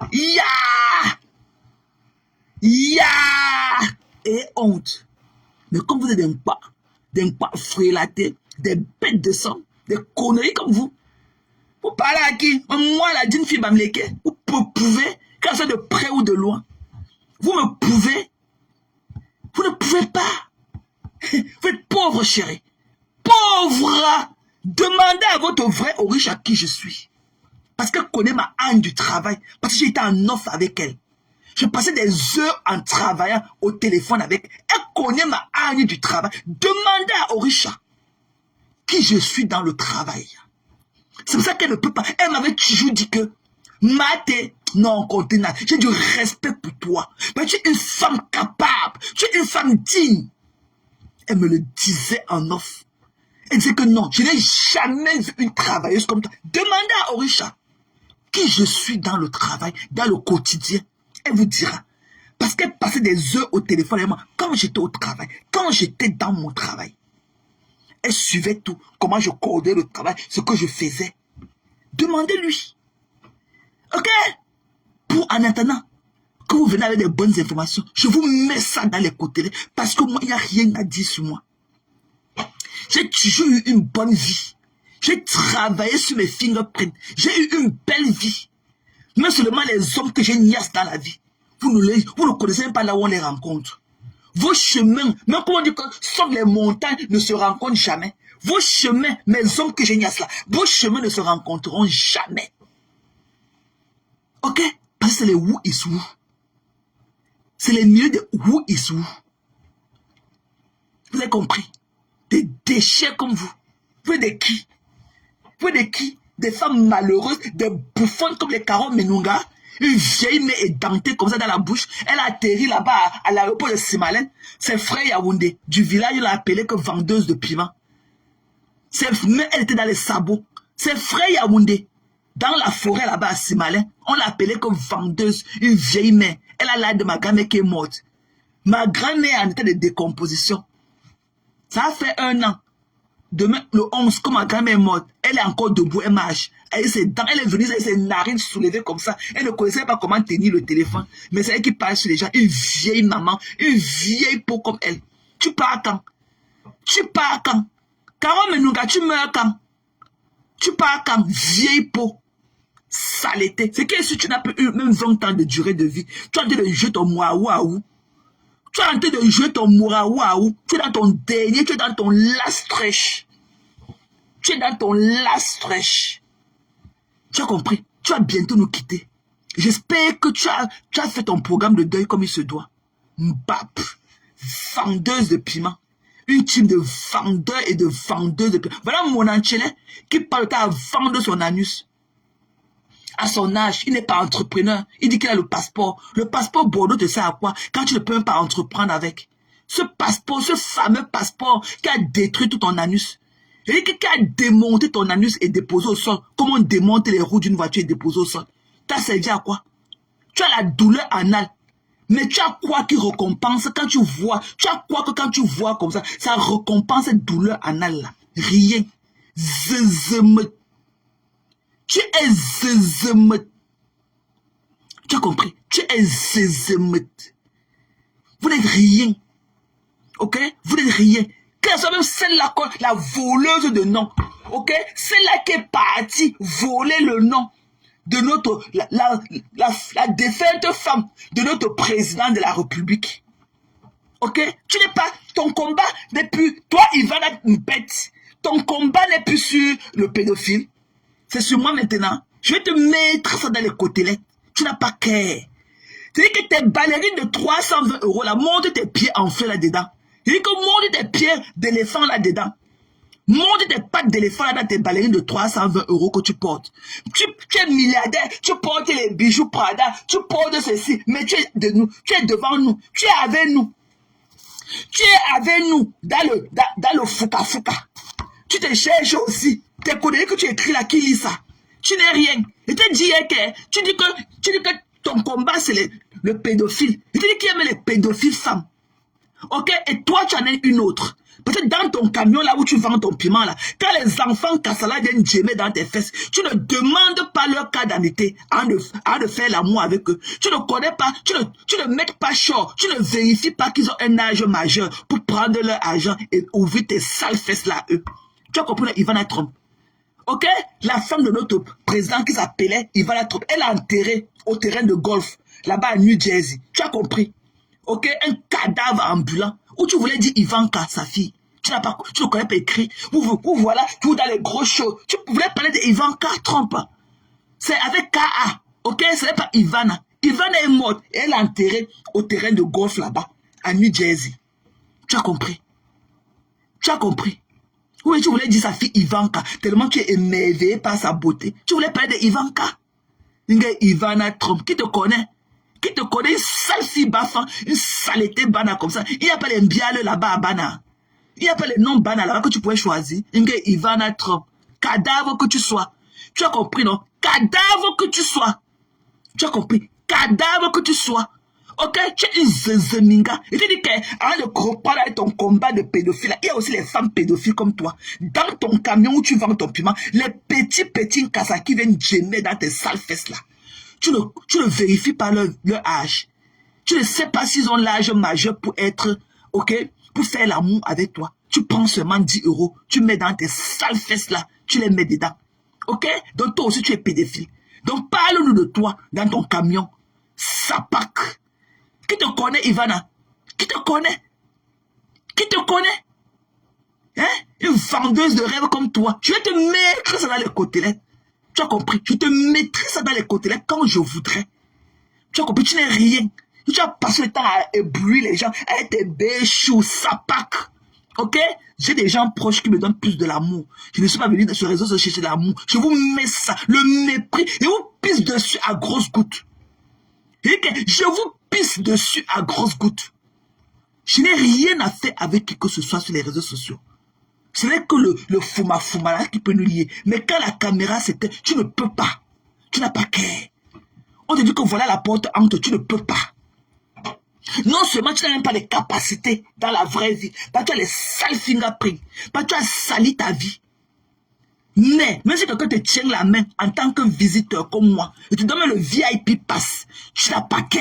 Et honte. Mais comme vous êtes des pas frélatés, des bêtes de sang, des conneries comme vous parlez à qui? Moi, la d'une fille bamleke, vous pouvez, quand c'est de près ou de loin, vous me pouvez, vous ne pouvez pas. Vous êtes pauvre, chérie. Pauvre. Demandez à votre vrai riche à qui je suis. Parce qu'elle connaît ma âne du travail. Parce que j'étais en offre avec elle. Je passais des heures en travaillant au téléphone avec elle. Elle connaît ma âne du travail. Demandez à Orisha qui je suis dans le travail. C'est pour ça qu'elle ne peut pas. Elle m'avait toujours dit que Maté, non, Contenant, j'ai du respect pour toi. Mais tu es une femme capable. Tu es une femme digne. Elle me le disait en off. Elle disait que non, je n'ai jamais vu une travailleuse comme toi. Demandez à Orisha qui je suis dans le travail, dans le quotidien. Elle vous dira. Parce qu'elle passait des heures au téléphone avec moi. Quand j'étais au travail, quand j'étais dans mon travail, elle suivait tout. Comment je coordonnais le travail, ce que je faisais. Demandez-lui. Ok? Pour en attendant que vous venez avec des bonnes informations, je vous mets ça dans les côtés. Parce que moi, il n'y a rien à dire sur moi. J'ai toujours eu une bonne vie. J'ai travaillé sur mes fingerprints. J'ai eu une belle vie. Mais seulement les hommes que j'ai niasse dans la vie. Vous ne connaissez même pas là où on les rencontre. Vos chemins, même comme on dit que sauf les montagnes ne se rencontrent jamais. Vos chemins, mes hommes que j'ai niasse là, vos chemins ne se rencontreront jamais. Ok? Parce que c'est les who is who. C'est les milieux de who is who. Vous avez compris? Des déchets comme vous. Vous êtes des qui? Vous êtes des qui? Des femmes malheureuses, des bouffonnes comme les Caro Menunga, une vieille mais édentée comme ça dans la bouche. Elle a atterri là-bas à l'aéroport de Simalène. Ses frères Yaoundé, du village, il l'a appelé que vendeuse de piment. Mais elle était dans les sabots. Ses frères Yaoundé, dans la forêt là-bas à Simalène, on l'a appelée comme vendeuse, une vieille mère. Elle a l'air de ma grand-mère qui est morte. Ma grand-mère en état de décomposition. Ça a fait 1 an. Demain, le 11, comme ma grand-mère est morte, elle est encore debout, elle marche. Elle est venue avec ses narines soulevées comme ça. Elle ne connaissait pas comment tenir le téléphone. Mais c'est elle qui parle sur les gens. Une vieille maman, une vieille peau comme elle. Tu pars quand? Tu pars quand? Caro Menunga, tu meurs quand? Tu pars quand? Vieille peau. Saleté. C'est que si tu n'as pas eu même 20 ans de durée de vie, tu es en train de jouer ton waouh. Tu es en train de jouer ton waouh. Tu es dans ton dernier, tu es dans ton last stretch. Tu es dans ton last stretch. Tu as compris? Tu vas bientôt nous quitter. J'espère que tu as fait ton programme de deuil comme il se doit. Mbap. Vendeuse de piment. Une team de vendeurs et de vendeuses de piment. Voilà mon enchaîné qui parle à vendre son anus. À son âge, il n'est pas entrepreneur. Il dit qu'il a le passeport. Le passeport Bordeaux te sert à quoi quand tu ne peux même pas entreprendre avec? Ce passeport, ce fameux passeport qui a détruit tout ton anus. Et qui a démonté ton anus et déposé au sol. Comme on démonte les roues d'une voiture et dépose au sol. T'as servi à quoi? Tu as la douleur anale. Mais tu as quoi qui récompense quand tu vois? Tu as quoi que quand tu vois comme ça, ça récompense cette douleur anale là? Rien. Zézémet. Tu es zézémet. Tu as compris? Tu es zézémet. Vous n'êtes rien. Ok? Vous n'êtes rien. Qu'elle soit même celle-là, la voleuse de nom. Ok? Celle-là qui est partie voler le nom de notre, la défunte femme de notre président de la République. Ok? Tu n'es pas, ton combat n'est plus, toi, Ivan, une bête. Ton combat n'est plus sur le pédophile. C'est sur moi maintenant. Je vais te mettre ça dans les côtelettes. Tu n'as pas qu'à. C'est-à-dire que tes ballerines de 320 €, là, monte tes pieds enflés là-dedans. C'est-à-dire que monte tes pieds d'éléphant là-dedans. Monte tes pattes d'éléphant là dans tes ballerines de 320 € que tu portes. Tu es milliardaire, tu portes les bijoux Prada, tu portes ceci, mais tu es devant nous, tu es avec nous. Tu es avec nous dans le fouka-fouka. Tu te cherches aussi. Tes collègues que tu écris là, qui lit ça? Tu n'es rien. Je te dis que tu dis que ton combat c'est le pédophile. Je te dis qu'il aime les pédophiles femmes. Ok? Et toi tu en es une autre. Peut-être dans ton camion là où tu vends ton piment là, quand les enfants Kassala viennent gemmer dans tes fesses, tu ne demandes pas leur cas d'identité avant de faire l'amour avec eux. Tu ne connais pas, tu ne mets pas chaud, tu ne vérifies pas qu'ils ont un âge majeur pour prendre leur argent et ouvrir tes sales fesses là eux. Tu as compris Ivana Trump? Ok? La femme de notre président qui s'appelait Ivana Trump, elle a enterré au terrain de golf là-bas à New Jersey. Tu as compris? Ok? Un cadavre ambulant. Où tu voulais dire Ivanka, sa fille. Tu ne connais pas écrit. Vous voilà, tout dans les gros shows. Tu voulais parler de Ivanka Trump. C'est avec K.A. Ok? Ce n'est pas Ivana. Ivana est morte. Et elle est enterrée au terrain de golf là-bas, à New Jersey. Tu as compris? Tu as compris? Oui, tu voulais dire sa fille Ivanka, tellement tu es émerveillé par sa beauté. Tu voulais parler de Ivanka. Ivana Trump, qui te connaît? Qui te connaît, une sale fille bafan, une saleté bana comme ça. Il n'y a pas les mbiales là-bas à Bana. Il n'y a pas les noms bana là-bas que tu pourrais choisir. Ivana Trump. Cadavre que tu sois. Tu as compris, non? Cadavre que tu sois. Tu as compris? Cadavre que tu sois. Ok? Tu es une zeminga. Et tu dis qu'avant de comprendre avec ton combat de pédophile, il y a aussi les femmes pédophiles comme toi. Dans ton camion où tu vends ton piment, les petits Kassa qui viennent gêner dans tes sales fesses là. Tu ne vérifies pas leur âge. Tu ne sais pas s'ils ont l'âge majeur pour être, ok, pour faire l'amour avec toi. Tu prends seulement 10 €, tu mets dans tes sales fesses là, tu les mets dedans. Ok? Donc toi aussi tu es pédophile. Donc parle-nous de toi dans ton camion. Sapak. Qui te connaît, Ivana? Qui te connaît? Qui te connaît? Hein? Une vendeuse de rêves comme toi. Je vais te mettre ça dans les côtelettes. Tu as compris? Je te mettrai ça dans les côtelettes quand je voudrais. Tu as compris? Tu n'es rien. Tu as passé le temps à éblouir les gens, à être béchou, sapac. Ok? J'ai des gens proches qui me donnent plus de l'amour. Je ne suis pas venu sur les réseaux sociaux chercher l'amour. Je vous mets ça, le mépris, et vous pisse dessus à grosses gouttes. Je vous pisse dessus à grosses gouttes. Je n'ai rien à faire avec qui que ce soit sur les réseaux sociaux. Ce n'est que le fouma là qui peut nous lier. Mais quand la caméra c'était, tu ne peux pas. Tu n'as pas qu'à. On te dit que voilà la porte entre, tu ne peux pas. Non seulement tu n'as même pas les capacités dans la vraie vie, pas tu as les sales fingerprints, pas tu as sali ta vie. Mais, même si quelqu'un te tient la main en tant que visiteur comme moi, et tu donnes le VIP pass, tu n'as pas qu'à.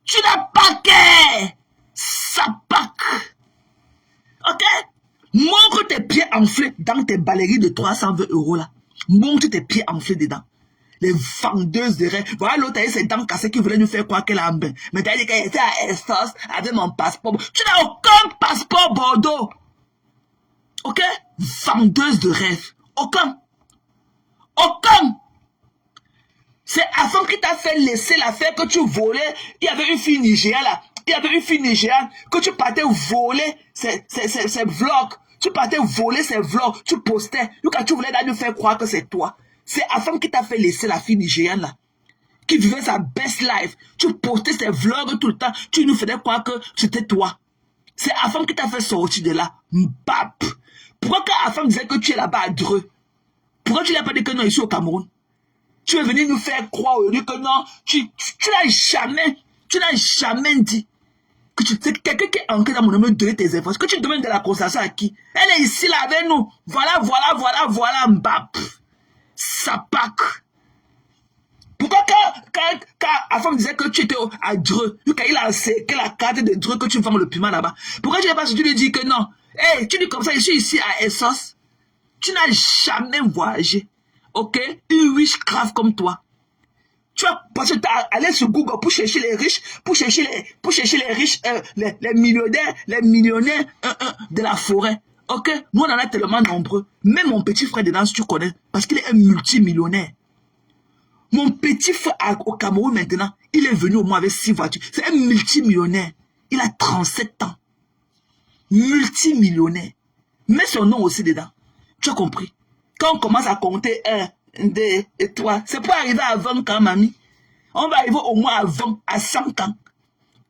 Tu n'as pas qu'à. Ça pack. Ok? Montre tes pieds enflés dans tes ballerines de 320 € là. Montre tes pieds enflés dedans. Les vendeuses de rêves. Voilà l'autre avec ses dents cassées qui voulait nous faire croire qu'elle a un bain. Mais t'as dit qu'elle était à Estos avec mon passeport. Tu n'as aucun passeport Bordeaux. Ok? Vendeuse de rêves. Aucun. Aucun. C'est avant qu'il t'a fait laisser l'affaire que tu volais. Il y avait une fille nigériane là. Il y avait une fille nigériane que tu partais voler ses vlogs. Tu partais voler ses vlogs. Tu postais. Quand tu voulais nous faire croire que c'est toi. C'est Afam qui t'a fait laisser la fille nigériane là. Qui vivait sa best life. Tu postais ses vlogs tout le temps. Tu nous faisais croire que c'était toi. C'est Afam qui t'a fait sortir de là. Mbap. Pourquoi quand Afam disait que tu es là-bas à Dreux? Pourquoi tu n'as pas dit que non ici au Cameroun? Tu es venu nous faire croire aujourd'hui que non. Tu n'as jamais dit que c'est quelqu'un qui est ancré dans mon nom de donner tes informations. Que tu demandes de la constatation à qui? Elle est ici là avec nous. Voilà, mbap. Sapac. Pourquoi quand Afam disait que tu étais à Dreux, quand il a séqué la carte de Dreux que tu vends le piment là-bas, pourquoi tu n'as pas su lui dire que non? Hey, tu dis comme ça, je suis ici à Essos. Tu n'as jamais voyagé. Ok? Une witchcraft comme toi. Tu as parce que tu as allé sur Google pour chercher les riches, pour chercher les riches, les millionnaires de la forêt. Ok? Nous, on en a tellement nombreux. Même mon petit frère dedans, si tu connais, parce qu'il est un multimillionnaire. Mon petit frère au Cameroun maintenant, il est venu au moins avec 6 voitures. C'est un multimillionnaire. Il a 37 ans. Multimillionnaire. Mets son nom aussi dedans. Tu as compris? Quand on commence à compter 1, 2 et 3, c'est pour arriver à 20 ans, mamie. On va arriver au moins à 20, à 100 ans.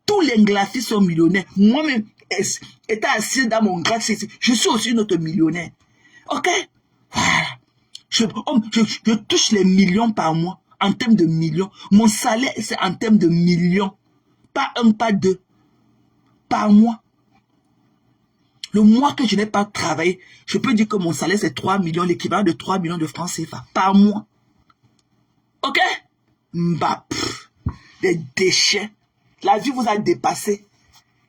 Tous les Nglafis sont millionnaires. Moi-même, étant assis dans mon gratte, je suis aussi une autre millionnaire. Ok? Voilà. Je touche les millions par mois. En termes de millions. Mon salaire, c'est en termes de millions. Pas un, pas deux. Par mois. Le mois que je n'ai pas travaillé, je peux dire que mon salaire, c'est 3 millions, l'équivalent de 3 millions de francs CFA par mois. Ok? Bah, des déchets. La vie vous a dépassé.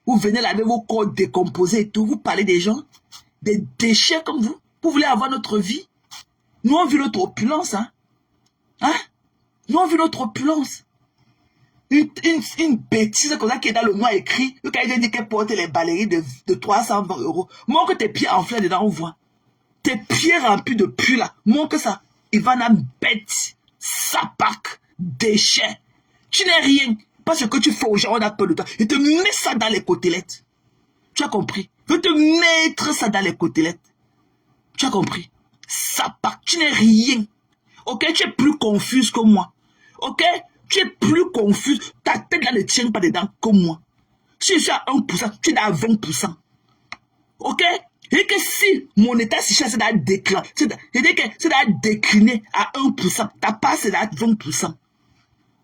Vous venez là avec vos corps décomposés et tout. Vous parlez des gens. Des déchets comme vous. Vous voulez avoir notre vie. Nous, on vit notre opulence. Hein? Nous, on vit notre opulence. Une bêtise comme ça qui est dans le noir écrit. Le cas dit qu'elle porte les ballerines de 320 €. Montre tes pieds enflés dedans, on voit. Tes pieds remplis de pus là. Montre ça. Il va en bête. Sapac. Déchets. Tu n'es rien. Parce que tu fais aux gens, on a peur de toi. Il te met ça dans les côtelettes. Tu as compris? Il veut te mettre ça dans les côtelettes. Tu as compris? Sapac. Tu n'es rien. Ok? Tu es plus confuse que moi. Ok? Tu es plus confus. Ta tête là ne tient pas dedans comme moi. Si je suis à 1%, tu es à 20%. Ok? Et que si mon état si c'est à déclin, c'est-à-dire que c'est à décliner à 1%, ta part c'est à 20%.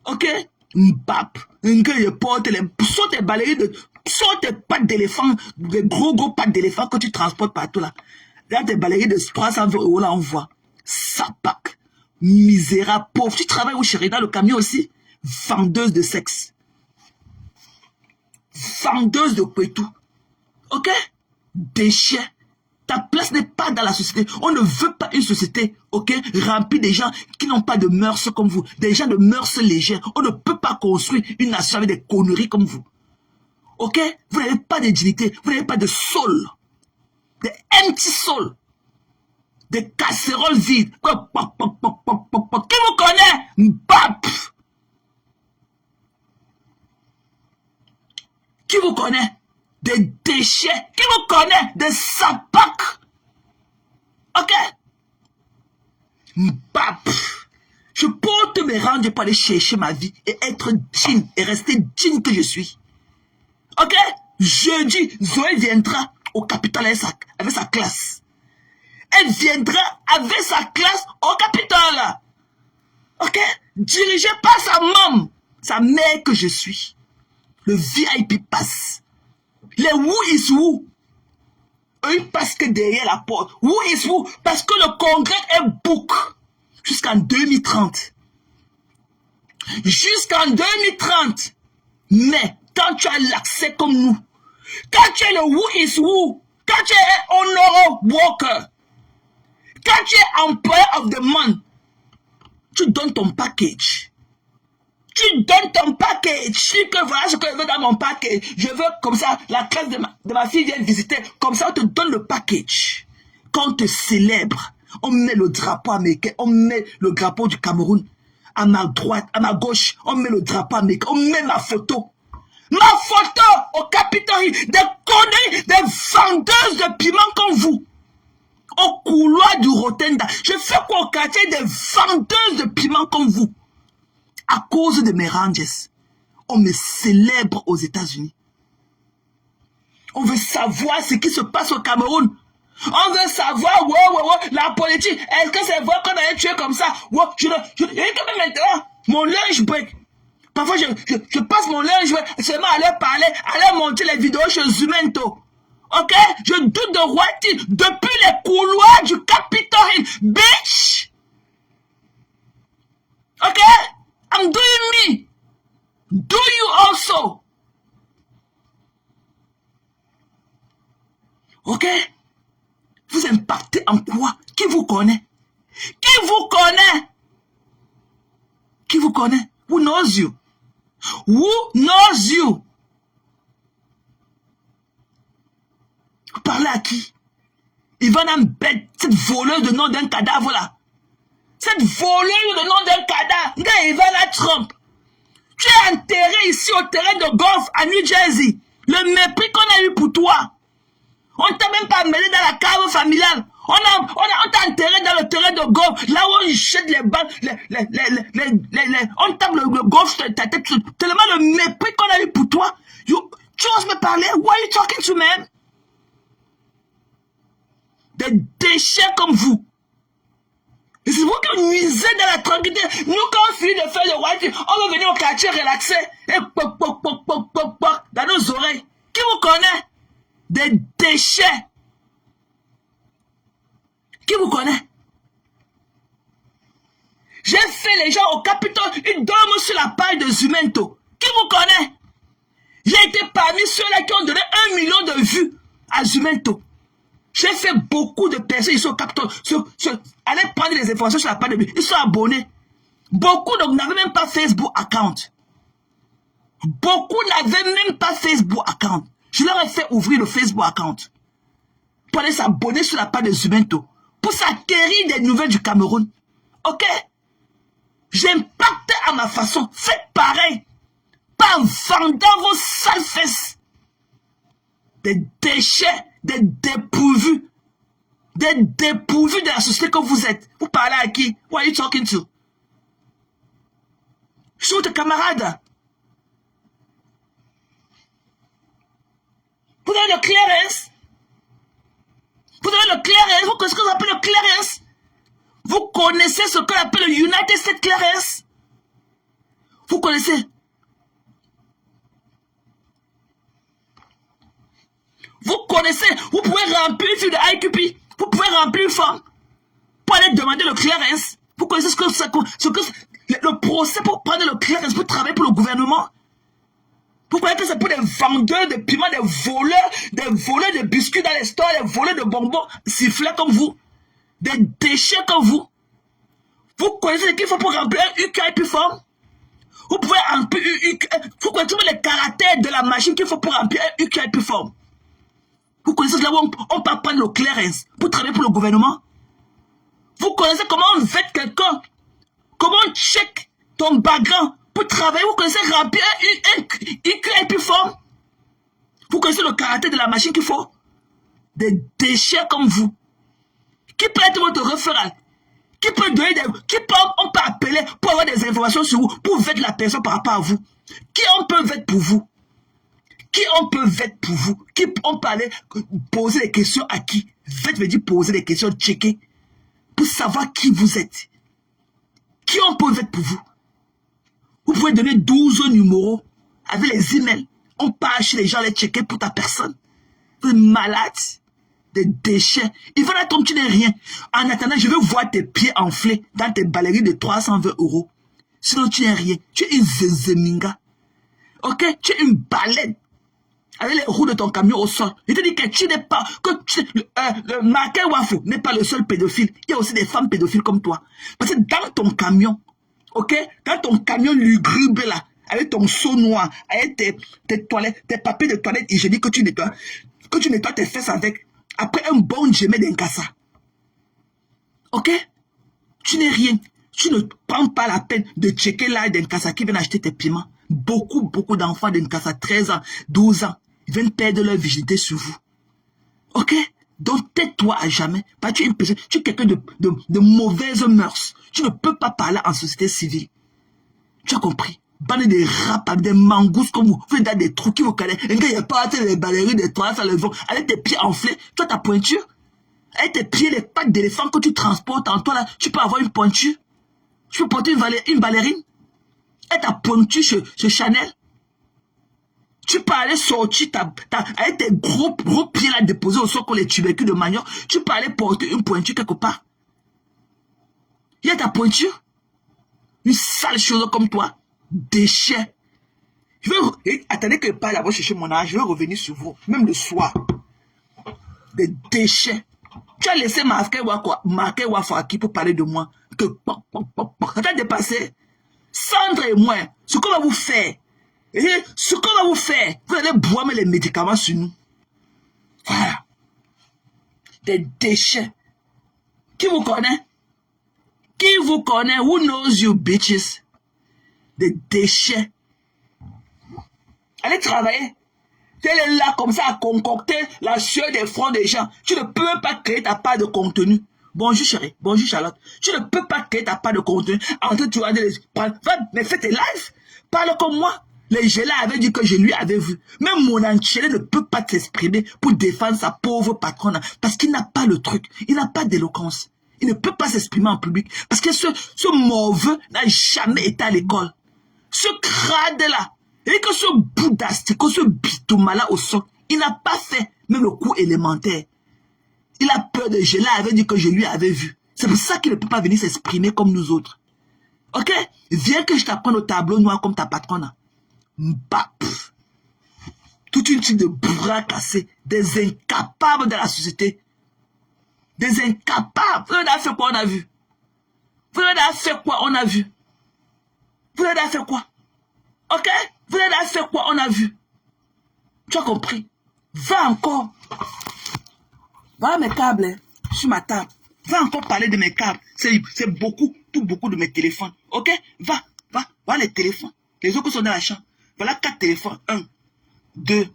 Ok? Mbap. Je porte les saute tes ballerines, saute tes pattes d'éléphant, des gros pattes d'éléphant que tu transportes partout là. Là, tes ballerines de 320 € là, on voit. Sapac. Misérable, pauvre. Tu travailles où, chérie, dans le camion aussi? Vendeuse de sexe. Vendeuse de tout. Ok? Déchets. Ta place n'est pas dans la société. On ne veut pas une société, ok, remplie de gens qui n'ont pas de mœurs comme vous. Des gens de mœurs légères. On ne peut pas construire une nation avec des conneries comme vous. Ok? Vous n'avez pas de dignité. Vous n'avez pas de soul. Des empty soul. Des casseroles vides. Qui vous connaît? Mbap. Qui vous connaît? Des déchets. Qui vous connaît? Des sapacs. Ok? Mbap. Je porte mes rangs pour aller chercher ma vie et être digne et rester digne que je suis. Ok? Jeudi, Zoé viendra au Capitole avec sa classe. Elle viendra avec sa classe au Capitole. Ok? Dirigée par sa maman, sa mère que je suis. Le VIP passe. Les who is who. Eux, ils passent que derrière la porte. Who is who? Parce que le congrès est book. Jusqu'en 2030. Jusqu'en 2030. Mais, quand tu as l'accès comme nous, quand tu es le who is who, quand tu es honorable worker, quand tu es employé of the month, tu donnes ton package. Tu donnes ton package. Je dis que voilà ce que je veux dans mon package. Je veux comme ça, la classe de ma fille vient visiter. Comme ça, on te donne le package. Quand on te célèbre, on met le drapeau américain, on met le drapeau du Cameroun. À ma droite, à ma gauche, on met le drapeau américain, on met ma photo. Ma photo au Capitole. Des conneries, des vendeuses de piment comme vous. Au couloir du Rotenda. Je fais quoi au quartier des vendeuses de piment comme vous? À cause de mes ranges, on me célèbre aux États-Unis. On veut savoir ce qui se passe au Cameroun. On veut savoir, la politique, est-ce que c'est vrai qu'on a tué comme ça? Je maintenant, mon lunch break. Parfois, je passe mon lunch break seulement à leur parler, à leur montrer les vidéos chez Zumento. Ok? Je doute de royauté depuis les couloirs du Capitole. Bitch! Ok? I'm doing me. Do you also? Ok? Vous impactez en quoi? Qui vous connaît? Qui vous connaît? Qui vous connaît? Who knows you? Who knows you? Vous parlez à qui? Il va en bête, cette voleuse de nom d'un cadavre là. Cette voleuse de nom d'un cadavre. Ivana Trump. Tu es enterré ici au terrain de golf à New Jersey. Le mépris qu'on a eu pour toi. On t'a même pas mêlé dans la cave familiale. On t'a enterré dans le terrain de golf. Là où on jette les balles. On tape le golf sur ta tête. Tellement le mépris qu'on a eu pour toi. Tu oses me parler? Why are you talking to me? Des déchets comme vous. Et c'est vous qui nuisez dans la tranquillité. Nous, quand on finit de faire le white, on va venir au quartier relaxer. Et pop, pop, pop, pop, pop, pop, dans nos oreilles. Qui vous connaît? Des déchets. Qui vous connaît? J'ai fait les gens au Capitole, ils dorment sur la paille de Zumento. Qui vous connaît? J'ai été parmi ceux-là qui ont donné 1 million de vues à Zumento. J'ai fait beaucoup de personnes ici au Capitole. Allez prendre les informations sur la paille de Zumento. Ils sont abonnés. Beaucoup n'avaient même pas Facebook account. Beaucoup n'avaient même pas Facebook account. Je leur ai fait ouvrir le Facebook account. Pour aller s'abonner sur la paille de Zumento. Pour s'acquérir des nouvelles du Cameroun. Ok? J'impacte à ma façon. Faites pareil. Pas en vendant vos sales fesses. Des déchets, des dépourvus. Des dépourvus de la société que vous êtes. Vous parlez à qui? Who are you talking to? Je suis votre camarade. Vous avez le clearance. Vous avez le clearance. Vous connaissez ce qu'on appelle le clearance. Vous connaissez ce qu'on appelle le United States Clearance? Vous connaissez? Vous connaissez? Vous pouvez remplir une fille de IQP. Vous pouvez remplir une forme pour aller demander le clearance. Vous connaissez le procès pour prendre le clearance, pour travailler pour le gouvernement? Vous connaissez que c'est pour des vendeurs de piments, des voleurs de biscuits dans les stores, des voleurs de bonbons sifflés comme vous? Des déchets comme vous. Vous connaissez ce qu'il faut pour remplir un UKIP form? Vous pouvez remplir vous connaissez les caractères de la machine qu'il faut pour remplir un UKIP form? Vous connaissez là où on peut prendre le clearance pour travailler pour le gouvernement? Vous connaissez comment on vête quelqu'un? Comment on check ton background pour travailler? Vous connaissez remplir un UKIP form? Vous connaissez le caractère de la machine qu'il faut? Des déchets comme vous. Qui peut être votre référent? Qui peut donner on peut appeler pour avoir des informations sur vous, pour vêtir la personne par rapport à vous? Qui on peut vêtir pour vous? Qui on peut vêtir pour vous? Qui on peut aller poser des questions à qui? Vêtir veut dire poser des questions, checker, pour savoir qui vous êtes. Qui on peut vêtir pour vous? Vous pouvez donner 12 numéros avec les emails. On part chez les gens les checker pour ta personne. Vous êtes malade. Des déchets. Il va là comme tu n'es rien. En attendant, je veux voir tes pieds enflés dans tes ballerines de 320 €. Sinon, tu n'es rien. Tu es une zézéminga. Ok? Tu es une baleine. Avec les roues de ton camion au sol. Je te dis que tu n'es pas... le Marquet Wafou n'est pas le seul pédophile. Il y a aussi des femmes pédophiles comme toi. Parce que dans ton camion, ok? Dans ton camion lugubre là, avec ton seau noir, avec tes toilettes, tes papiers de toilette hygiéniques que tu nettoies tes fesses avec. Après un bon gemmet d'Inkasa. Ok? Tu n'es rien. Tu ne prends pas la peine de checker là d'Inkasa qui vient acheter tes piments. Beaucoup d'enfants d'Inkasa, 13 ans, 12 ans, ils viennent perdre leur virginité sur vous. Ok? Donc tais-toi à jamais. Parce que tu es une personne, tu es quelqu'un de mauvaises mœurs. Tu ne peux pas parler en société civile. Tu as compris? Bande des rap, des mangousses comme vous. Vous êtes dans des trous qui vous connaissent. Un gars, il n'y a pas les ballerines des toilettes à le vent. Avec tes pieds enflés. Toi, ta pointure. Avec tes pieds, les pattes d'éléphant que tu transportes en toi, là, tu peux avoir une pointure. Tu peux porter une ballerine. Et ta pointure chez Chanel. Tu peux aller sortir avec tes gros pieds là déposés au sol comme les tubercules de manioc. Tu peux aller porter une pointure quelque part. Il y a ta pointure. Une sale chose comme toi. Déchets. Attendez que je parle là-bas chercher mon âge. Je vais revenir sur vous. Même le soir. Des déchets. Tu as laissé marquer Wafaki pour parler de moi. Ça t'a dépassé. Sandre et moi, ce qu'on va vous faire. Ce qu'on va vous faire. Vous allez boire les médicaments sur nous. Voilà. Des déchets. Qui vous connaît? Qui vous connaît? Who knows you bitches? Des déchets. Allez travailler. Tu es là comme ça à concocter la sueur des fronts des gens. Tu ne peux pas créer ta part de contenu. Bonjour chérie, bonjour Charlotte. Tu ne peux pas créer ta part de contenu. En train de regarder les... Mais fais tes lives. Parle comme moi. Les gelés avaient dit que je lui avais vu. Même mon enchaîné ne peut pas s'exprimer pour défendre sa pauvre patronne. Parce qu'il n'a pas le truc. Il n'a pas d'éloquence. Il ne peut pas s'exprimer en public. Parce que ce mauvais n'a jamais été à l'école. Ce crade-là, et que ce bout d'asticot, ce bitouma-là au sol, il n'a pas fait même le cours élémentaire. Il a peur de geler, avait dit que je lui avais vu. C'est pour ça qu'il ne peut pas venir s'exprimer comme nous autres. Ok? Viens que je t'apprenne au tableau noir comme ta patronne. Mbap. Toute une type de bras cassés, des incapables de la société. Des incapables. Vous avez fait quoi on a vu? Vous avez fait quoi on a vu? Vous avez fait quoi? Ok? Vous avez fait quoi on a vu? Tu as compris? Va encore. Voilà mes câbles hein, sur ma table. Va encore parler de mes câbles. C'est beaucoup, beaucoup de mes téléphones. Ok? Va. Voilà les téléphones. Les autres sont dans la chambre. Voilà 4 téléphones. 1, 2,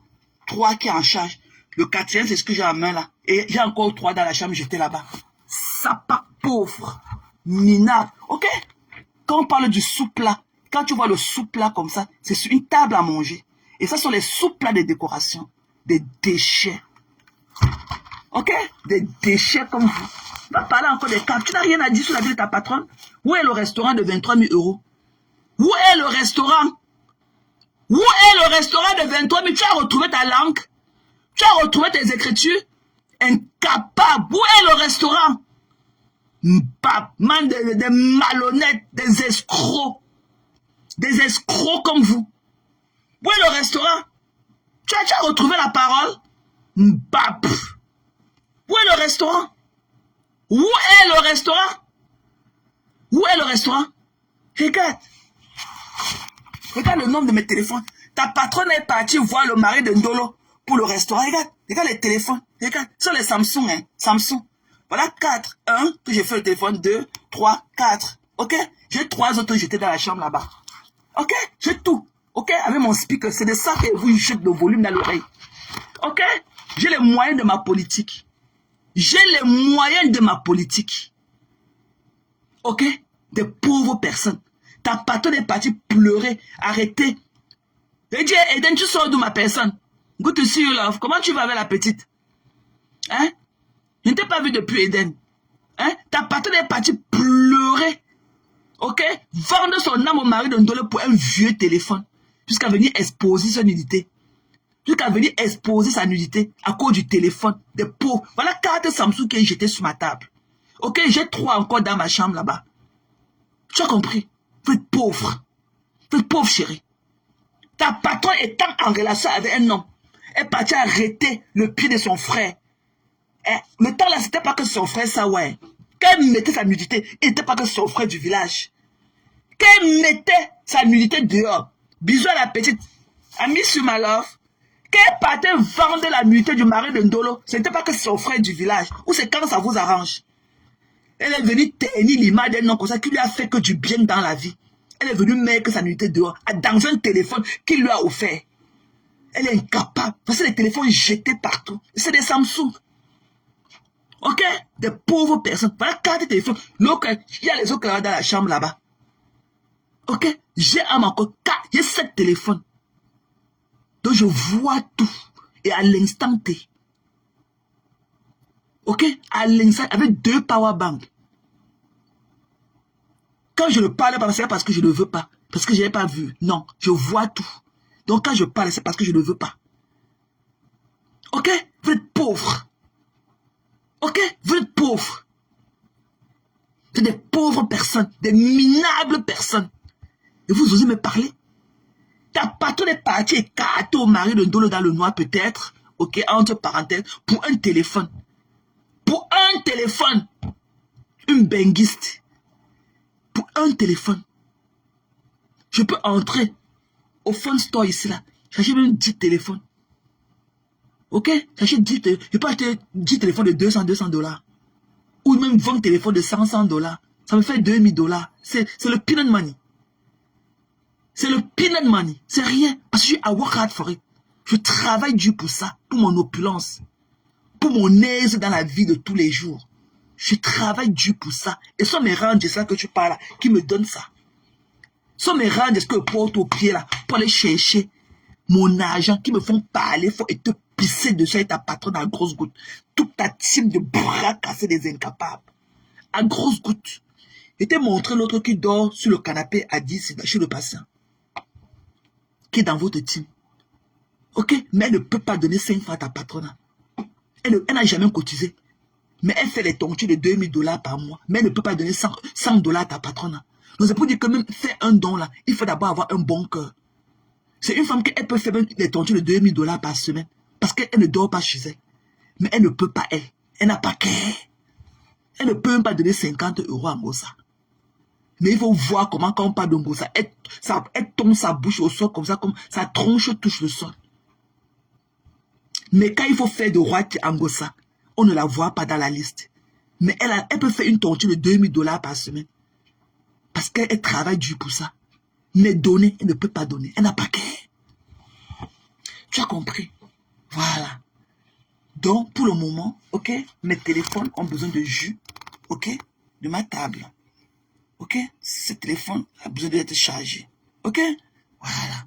3 qui est en charge. Le 4e, c'est ce que j'ai en main là. Et j'ai encore 3 dans la chambre, j'étais là-bas. Sapa pauvre. Minable. Ok? Quand on parle du sous-plat, quand tu vois le sous-plat comme ça, c'est sur une table à manger. Et ça sont les sous-plats de décoration. Des déchets. Ok? Des déchets comme vous. Va parler encore des câbles. Tu n'as rien à dire sur la vie de ta patronne. Où est le restaurant de 23 000 €? Où est le restaurant? Où est le restaurant de 23 000? Tu as retrouvé ta langue? Tu as retrouvé tes écritures? Incapable. Où est le restaurant? Man, des malhonnêtes, des escrocs. Des escrocs comme vous. Où est le restaurant? Tu as retrouvé la parole? Mbap. Où est le restaurant? Où est le restaurant? Où est le restaurant? Regarde. Regarde le nombre de mes téléphones. Ta patronne est partie voir le mari de Ndolo pour le restaurant. Regarde les téléphones. Regarde. Ce sont les Samsung, hein. Samsung. Voilà 4. 1, que j'ai fait le téléphone. 2, 3, 4. Ok? J'ai 3 autres jetés dans la chambre là-bas. Ok? J'ai tout. Ok? Avec mon speaker. C'est de ça que vous jetez le volume dans l'oreille. Ok? J'ai les moyens de ma politique. J'ai les moyens de ma politique. Ok? Des pauvres personnes. Ta patronne est partie pleurer, arrêter. Et dit, Eden, tu sors d'où ma personne? Good to see you, love. Comment tu vas avec la petite? Hein? Je ne t'ai pas vu depuis Eden. Hein? Ta patronne est partie pleurer. Ok? Vendre son âme au mari de Ndolo pour un vieux téléphone. Jusqu'à venir exposer son nudité. Jusqu'à venir exposer sa nudité à cause du téléphone. Des pauvres. Voilà 4 Samsung qui est jeté sur ma table. Ok? J'ai 3 encore dans ma chambre là-bas. Tu as compris? Vous êtes pauvre. Vous êtes pauvre, chérie. Ta patronne étant en relation avec un homme, est partie arrêter le pied de son frère. Le temps là, c'était pas que son frère, ça, ouais. Quand elle mettait sa nudité, il n'était pas que son frère du village. Quand elle mettait sa nudité dehors, bisous à la petite, amie sur ma love. Quand elle partait vendre la nudité du mari de Ndolo, ce n'était pas que son frère du village. Ou c'est quand ça vous arrange. Elle est venue tenir l'image d'un homme comme ça qui lui a fait que du bien dans la vie. Elle est venue mettre sa nudité dehors dans un téléphone qu'il lui a offert. Elle est incapable. Parce que les téléphones jetés partout. C'est des Samsung. Ok? Des pauvres personnes. Voilà 4 téléphones. Il y a les autres dans la chambre là-bas. Ok? J'ai encore 4. J'ai 7 téléphones. Donc je vois tout. Et à l'instant T. Ok? À l'instant, avec 2 power banks. Quand je ne parle pas, c'est parce que je ne veux pas. Parce que je n'ai pas vu. Non, je vois tout. Donc quand je parle, c'est parce que je ne veux pas. Ok? Vous êtes pauvres. Ok? Vous êtes pauvres. C'est des pauvres personnes. Des minables personnes. Et vous osez me parler? Ta patronne est partie écarter au mari de Ndolo dans le noir peut-être. Ok? Entre parenthèses. Pour un téléphone. Pour un téléphone. Une benguiste. Pour un téléphone. Je peux entrer au phone store ici là. J'achète même 10 téléphones. Ok? J'achète 10 téléphones. Je peux acheter 10 téléphones de $200. Ou même 20 téléphones de $100. Ça me fait $2000. C'est le peanut money. C'est le peanut money. C'est rien. Parce que I work hard for it. Je travaille dur pour ça. Pour mon opulence. Pour mon aise dans la vie de tous les jours. Je travaille dur pour ça. Et ce sont mes rangs de ça que tu parles là, qui me donnent ça. Ce sont mes rangs de ce que je porte au pied là, pour aller chercher mon argent, qui me font parler et te pisser dessus avec ta patronne à grosse goutte. Toute ta team de bras cassés des incapables. à grosses gouttes. Et te montrer l'autre qui dort sur le canapé à 10 chez le patient. Qui est dans votre team. Ok? Mais elle ne peut pas donner 5 francs à ta patronne. Elle n'a jamais cotisé. Mais elle fait les tontures de 2000 $ par mois. Mais elle ne peut pas donner 100 $ à ta patronne. Donc c'est pour dire que même faire un don là, il faut d'abord avoir un bon cœur. C'est une femme qui peut faire les tontures de 2000 $ par semaine. Parce qu'elle ne dort pas chez elle. Mais elle ne peut pas, elle. Elle n'a pas qu'elle. Elle ne peut même pas donner 50 € à Ngossa. Mais il faut voir comment quand on parle de Ngossa, elle tombe sa bouche au sol comme ça, comme sa tronche touche le sol. Mais quand il faut faire de roi à Ngossa, on ne la voit pas dans la liste. Mais elle peut faire une tonture de 2000 $ par semaine. Parce qu'elle travaille dur pour ça. Mais donner, elle ne peut pas donner. Elle n'a pas qu'elle. Tu as compris? Voilà. Donc, pour le moment, ok, mes téléphones ont besoin de jus, ok, de ma table. Ok, ce téléphone a besoin d'être chargé. Ok, voilà.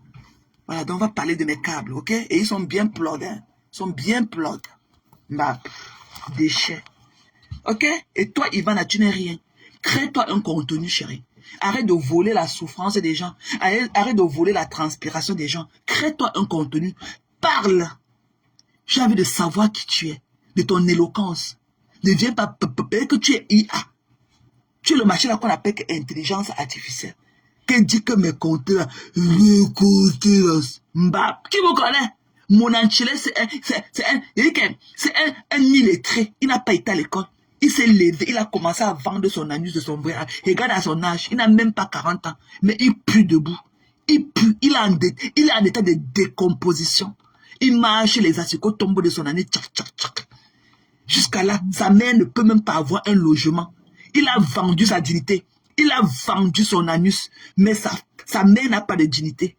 Voilà, donc on va parler de mes câbles, ok? Et ils sont bien plug, hein. Ils sont bien plug. Bah, déchets. Ok? Et toi, Ivana, tu n'es rien. Crée-toi un contenu, chérie. Arrête de voler la souffrance des gens. Arrête de voler la transpiration des gens. Crée-toi un contenu. Parle. J'ai envie de savoir qui tu es. De ton éloquence. Ne viens pas que tu es IA. Tu es le machin qu'on appelle intelligence artificielle. Qui dit que mes comptes là, mes comptes là, bah, qui me connaît? Mon enchilé, c'est un illettré. Il n'a pas été à l'école. Il s'est levé, il a commencé à vendre son anus de son vrai. Regarde à son âge, il n'a même pas 40 ans. Mais il pue debout. Il pue, il est en état de décomposition. Il marche, les asticots tombent de son anus, tchac, tchac, tchac. Jusqu'à là, sa mère ne peut même pas avoir un logement. Il a vendu sa dignité. Il a vendu son anus. Mais sa mère n'a pas de dignité.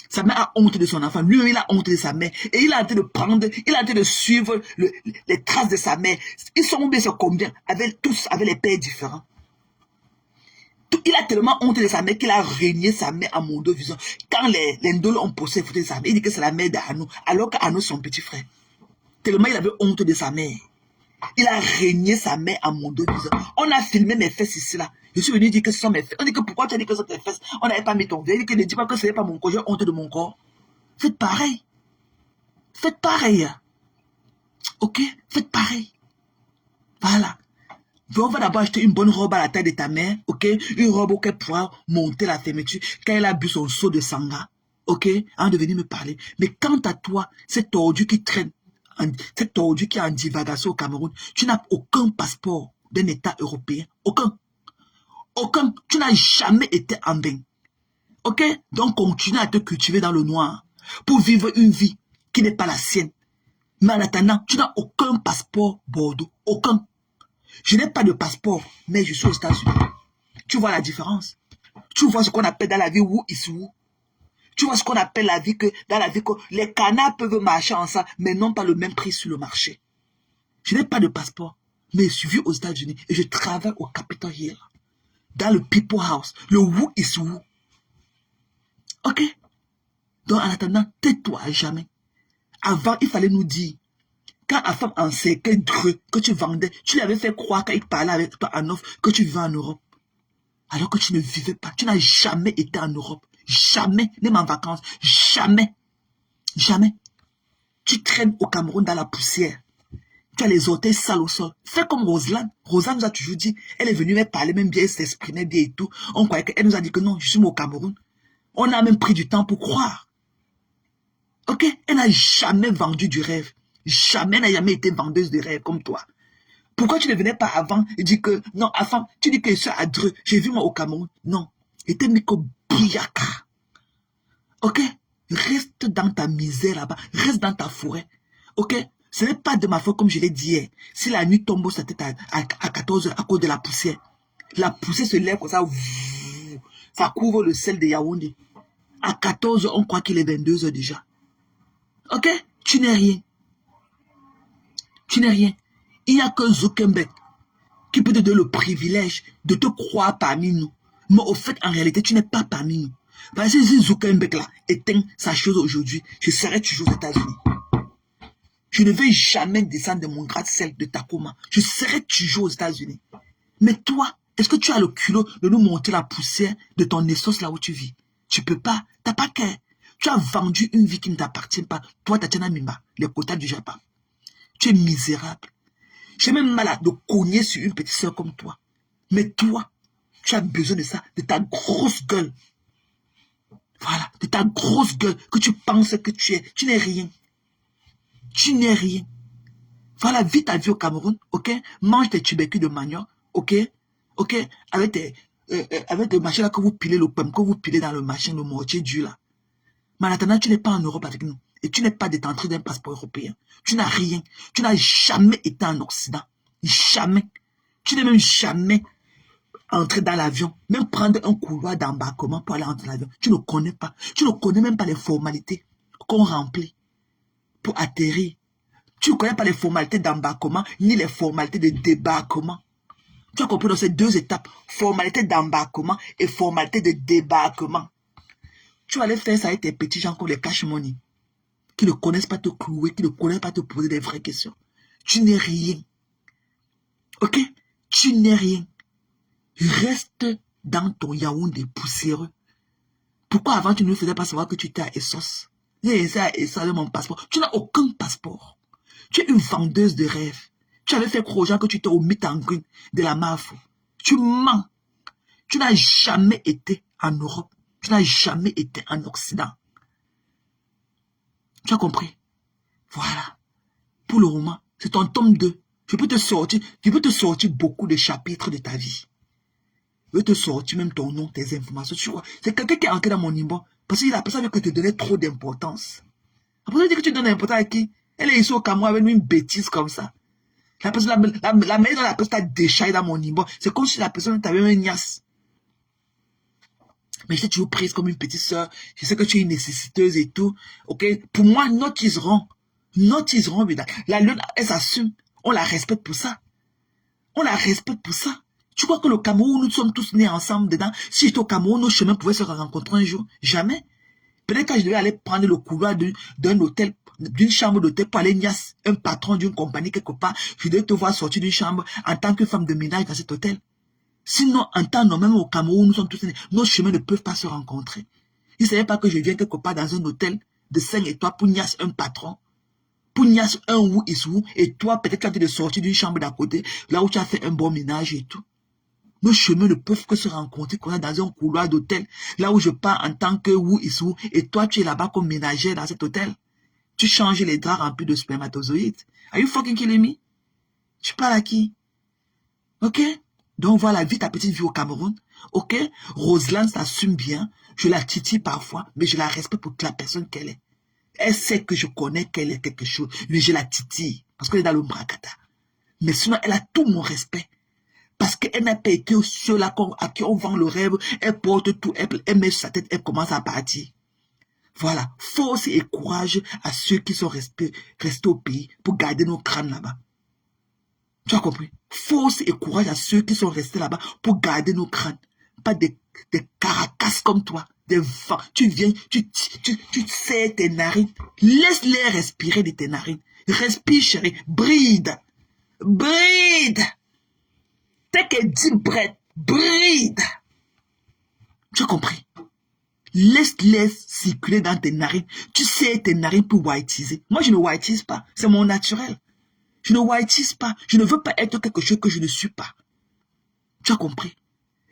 Sa mère a honte de son enfant. Lui, il a honte de sa mère. Et il a été de prendre, il a été de suivre les traces de sa mère. Ils sont bien sur combien? Tous avec les pères différents. Il a tellement honte de sa mère qu'il a régné sa mère à Mondo Vision. Quand les Ndolo ont posé les photos de sa mère, il dit que c'est la mère d'Arnaud. Alors qu'Arnaud, son petit frère. Tellement il avait honte de sa mère. Il a régné sa mère à Mondo Vision. On a filmé mes fesses ici là. Je suis venu dire que ce sont mes fesses. On dit que pourquoi tu as dit que ce sont tes fesses? On n'avait pas mis ton verre. Il dit que ne dis pas que ce n'est pas mon corps. J'ai honte de mon corps. Faites pareil. Faites pareil. Ok? Faites pareil. Voilà. Donc, on va d'abord acheter une bonne robe à la taille de ta mère. Ok? Une robe qu'elle pourra monter la fermeture. Quand elle a bu son seau de sangha. Ok? Avant de venir me parler. Mais quant à toi, cette tordu qui traîne, cette tordu qui est en divagation au Cameroun, tu n'as aucun passeport d'un État européen. Aucun. Aucun. Tu n'as jamais été en bain. Ok? Donc, continue à te cultiver dans le noir pour vivre une vie qui n'est pas la sienne. Mais en attendant, tu n'as aucun passeport Bordeaux. Aucun. Je n'ai pas de passeport, mais je suis aux États-Unis. Tu vois la différence? Tu vois ce qu'on appelle dans la vie who is who? Tu vois ce qu'on appelle la vie que dans la vie que les canards peuvent marcher ensemble, mais non pas le même prix sur le marché. Je n'ai pas de passeport, mais je vis aux États-Unis et je travaille au Capitol Hill, dans le People House, le who is who. Ok? Donc en attendant, tais-toi à jamais. Avant, il fallait nous dire, quand la femme en cercle que tu vendais, tu lui avais fait croire quand il parlait avec toi en offre que tu vivais en Europe. Alors que tu ne vivais pas. Tu n'as jamais été en Europe. Jamais. Même en vacances. Jamais. Jamais. Tu traînes au Cameroun dans la poussière. Tu as les orteils sales au sol. Fais comme Roselane. Roselane nous a toujours dit, elle est venue me parler même bien, elle s'exprimait bien et tout. On croyait qu'elle nous a dit que non, je suis au Cameroun. On a même pris du temps pour croire. Ok? Elle n'a jamais vendu du rêve. Jamais, elle n'a jamais été vendeuse de rêve comme toi. Pourquoi tu ne venais pas avant et dis que, non, avant, tu dis que je suis à Dreux, j'ai vu moi au Cameroun. Non. Et t'es Miko Biaka. Ok? Reste dans ta misère là-bas. Reste dans ta forêt. Ok? Ce n'est pas de ma faute comme je l'ai dit hier. Si la nuit tombe sur ta tête à 14 h à cause de la poussière. La poussière se lève comme ça. Ça couvre le sel de Yaoundé. À 14 h, on croit qu'il est 22 h déjà. Ok? Tu n'es rien. Tu n'es rien. Il n'y a que Zuckerberg qui peut te donner le privilège de te croire parmi nous. Mais au fait, en réalité, tu n'es pas parmi nous. Parce que si Zuckerberg là éteint sa chose aujourd'hui, je serai toujours aux États-Unis. Je ne vais jamais descendre de mon gratte-ciel de Tacoma. Je serai toujours aux États-Unis. Mais toi, est-ce que tu as le culot de nous monter la poussière de ton essence là où tu vis? Tu peux pas. T'as pas qu'à. Tu as vendu une vie qui ne t'appartient pas. Toi, Tatiana Mimba, les quotas du Japon. Tu es misérable. J'ai même mal de cogner sur une petite soeur comme toi. Mais toi, tu as besoin de ça, de ta grosse gueule. Voilà, de ta grosse gueule que tu penses que tu es. Tu n'es rien. Tu n'es rien. Voilà, vis ta vie au Cameroun, ok? Mange tes tubercules de manioc, ok? Ok? Avec des machins là que vous pilez le pomme, que vous pilez dans le machin, le mortier dur là. Mais en attendant, tu n'es pas en Europe avec nous. Et tu n'es pas détenteur d'un passeport européen. Tu n'as rien. Tu n'as jamais été en Occident. Jamais. Tu n'es même jamais entré dans l'avion. Même prendre un couloir d'embarquement pour aller entrer dans l'avion. Tu ne connais pas. Tu ne connais même pas les formalités qu'on remplit pour atterrir. Tu ne connais pas les formalités d'embarquement ni les formalités de débarquement. Tu as compris dans ces deux étapes. Formalité d'embarquement et formalité de débarquement. Tu vas aller faire ça avec tes petits gens comme les cash money. Qui ne connaissent pas te clouer, qui ne connaissent pas te poser des vraies questions. Tu n'es rien. Ok? Tu n'es rien. Reste dans ton Yaoundé poussiéreux. Pourquoi avant tu ne me faisais pas savoir que tu étais à Essos? J'ai essayé à Essos avec mon passeport. Tu n'as aucun passeport. Tu es une vendeuse de rêves. Tu avais fait croire aux gens que tu étais au meet and greet de la MAFO. Tu mens. Tu n'as jamais été en Europe. Tu n'as jamais été en Occident. Tu as compris? Voilà. Pour le moment, c'est ton tome 2. Je peux te sortir beaucoup de chapitres de ta vie. Je vais te sortir même ton nom, tes informations. Tu vois, c'est quelqu'un qui est entré dans mon niveau parce qu'il a pensé que tu donnais trop d'importance. La personne dit que tu donnes l'importance à qui? Elle est ici au Cameroun avec une bêtise comme ça. La manière dont la personne t'a déchaillé dans mon niveau, c'est comme si la personne t'avait un niasse. Mais je t'ai toujours prise comme une petite soeur. Je sais que tu es une nécessiteuse et tout. Ok? Pour moi, not is wrong. Not is wrong. La lune, elle s'assume. On la respecte pour ça. On la respecte pour ça. Tu crois que le Cameroun, nous sommes tous nés ensemble dedans? Si j'étais au Cameroun, nos chemins pouvaient se rencontrer un jour. Jamais. Peut-être que je devais aller prendre le couloir d'un hôtel, d'une chambre d'hôtel pour aller niasse un patron d'une compagnie quelque part. Je devais te voir sortir d'une chambre en tant que femme de ménage dans cet hôtel. Sinon, en temps normal, même au Cameroun, nous sommes tous nés. Nos chemins ne peuvent pas se rencontrer. Il ne savait pas que je viens quelque part dans un hôtel de 5 étoiles pour niasse un patron. Pour niasse un ou isou. Et toi, peut-être quand tu es sorti d'une chambre d'à côté, là où tu as fait un bon ménage et tout. Nos chemins ne peuvent que se rencontrer qu'on est dans un couloir d'hôtel. Là où je pars en tant que ou isou. Et toi, tu es là-bas comme ménagère dans cet hôtel. Tu changes les draps remplis de spermatozoïdes. Are you fucking killing me? Tu parles à qui? Ok? Donc voilà, vis ta petite vie au Cameroun. Ok? Roselyne s'assume bien. Je la titille parfois, mais je la respecte pour la personne qu'elle est. Elle sait que je connais qu'elle est quelque chose, mais je la titille parce qu'elle est dans le bracata. Mais sinon, elle a tout mon respect. Parce qu'elle n'a pas été ceux-là à qui on vend le rêve. Elle porte tout, elle met sur sa tête, elle commence à partir. Voilà, force et courage à ceux qui sont restés au pays pour garder nos crânes là-bas. Tu as compris? Force et courage à ceux qui sont restés là-bas pour garder nos crânes. Pas des caracasses comme toi. Des vents. Tu viens, tu serres tes narines. Laisse-les respirer de tes narines. Respire, chérie. Bride. Bride. Take a deep breath. Bride. Tu as compris? Laisse-les circuler dans tes narines. Tu serres tes narines pour whiteiser. Moi, je ne whiteise pas. C'est mon naturel. Je ne whiteise pas. Je ne veux pas être quelque chose que je ne suis pas. Tu as compris?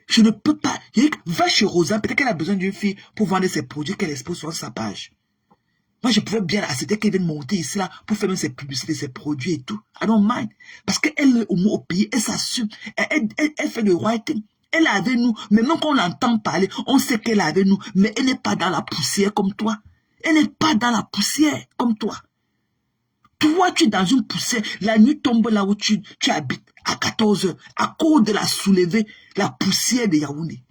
Je ne peux pas. Va chez Rosa. Peut-être qu'elle a besoin d'une fille pour vendre ses produits qu'elle expose sur sa page. Moi, je pouvais bien accepter qu'elle vienne monter ici là pour faire même ses publicités, ses produits et tout. I don't mind. Parce qu'elle est au pays. Elle s'assume. Elle fait le writing. Elle est avec nous. Mais même quand on l'entend parler, on sait qu'elle est avec nous. Mais elle n'est pas dans la poussière comme toi. Elle n'est pas dans la poussière comme toi. Toi, tu es dans une poussière. La nuit tombe là où tu habites à 14 h à cause de la soulevée, la poussière de Yaoundé.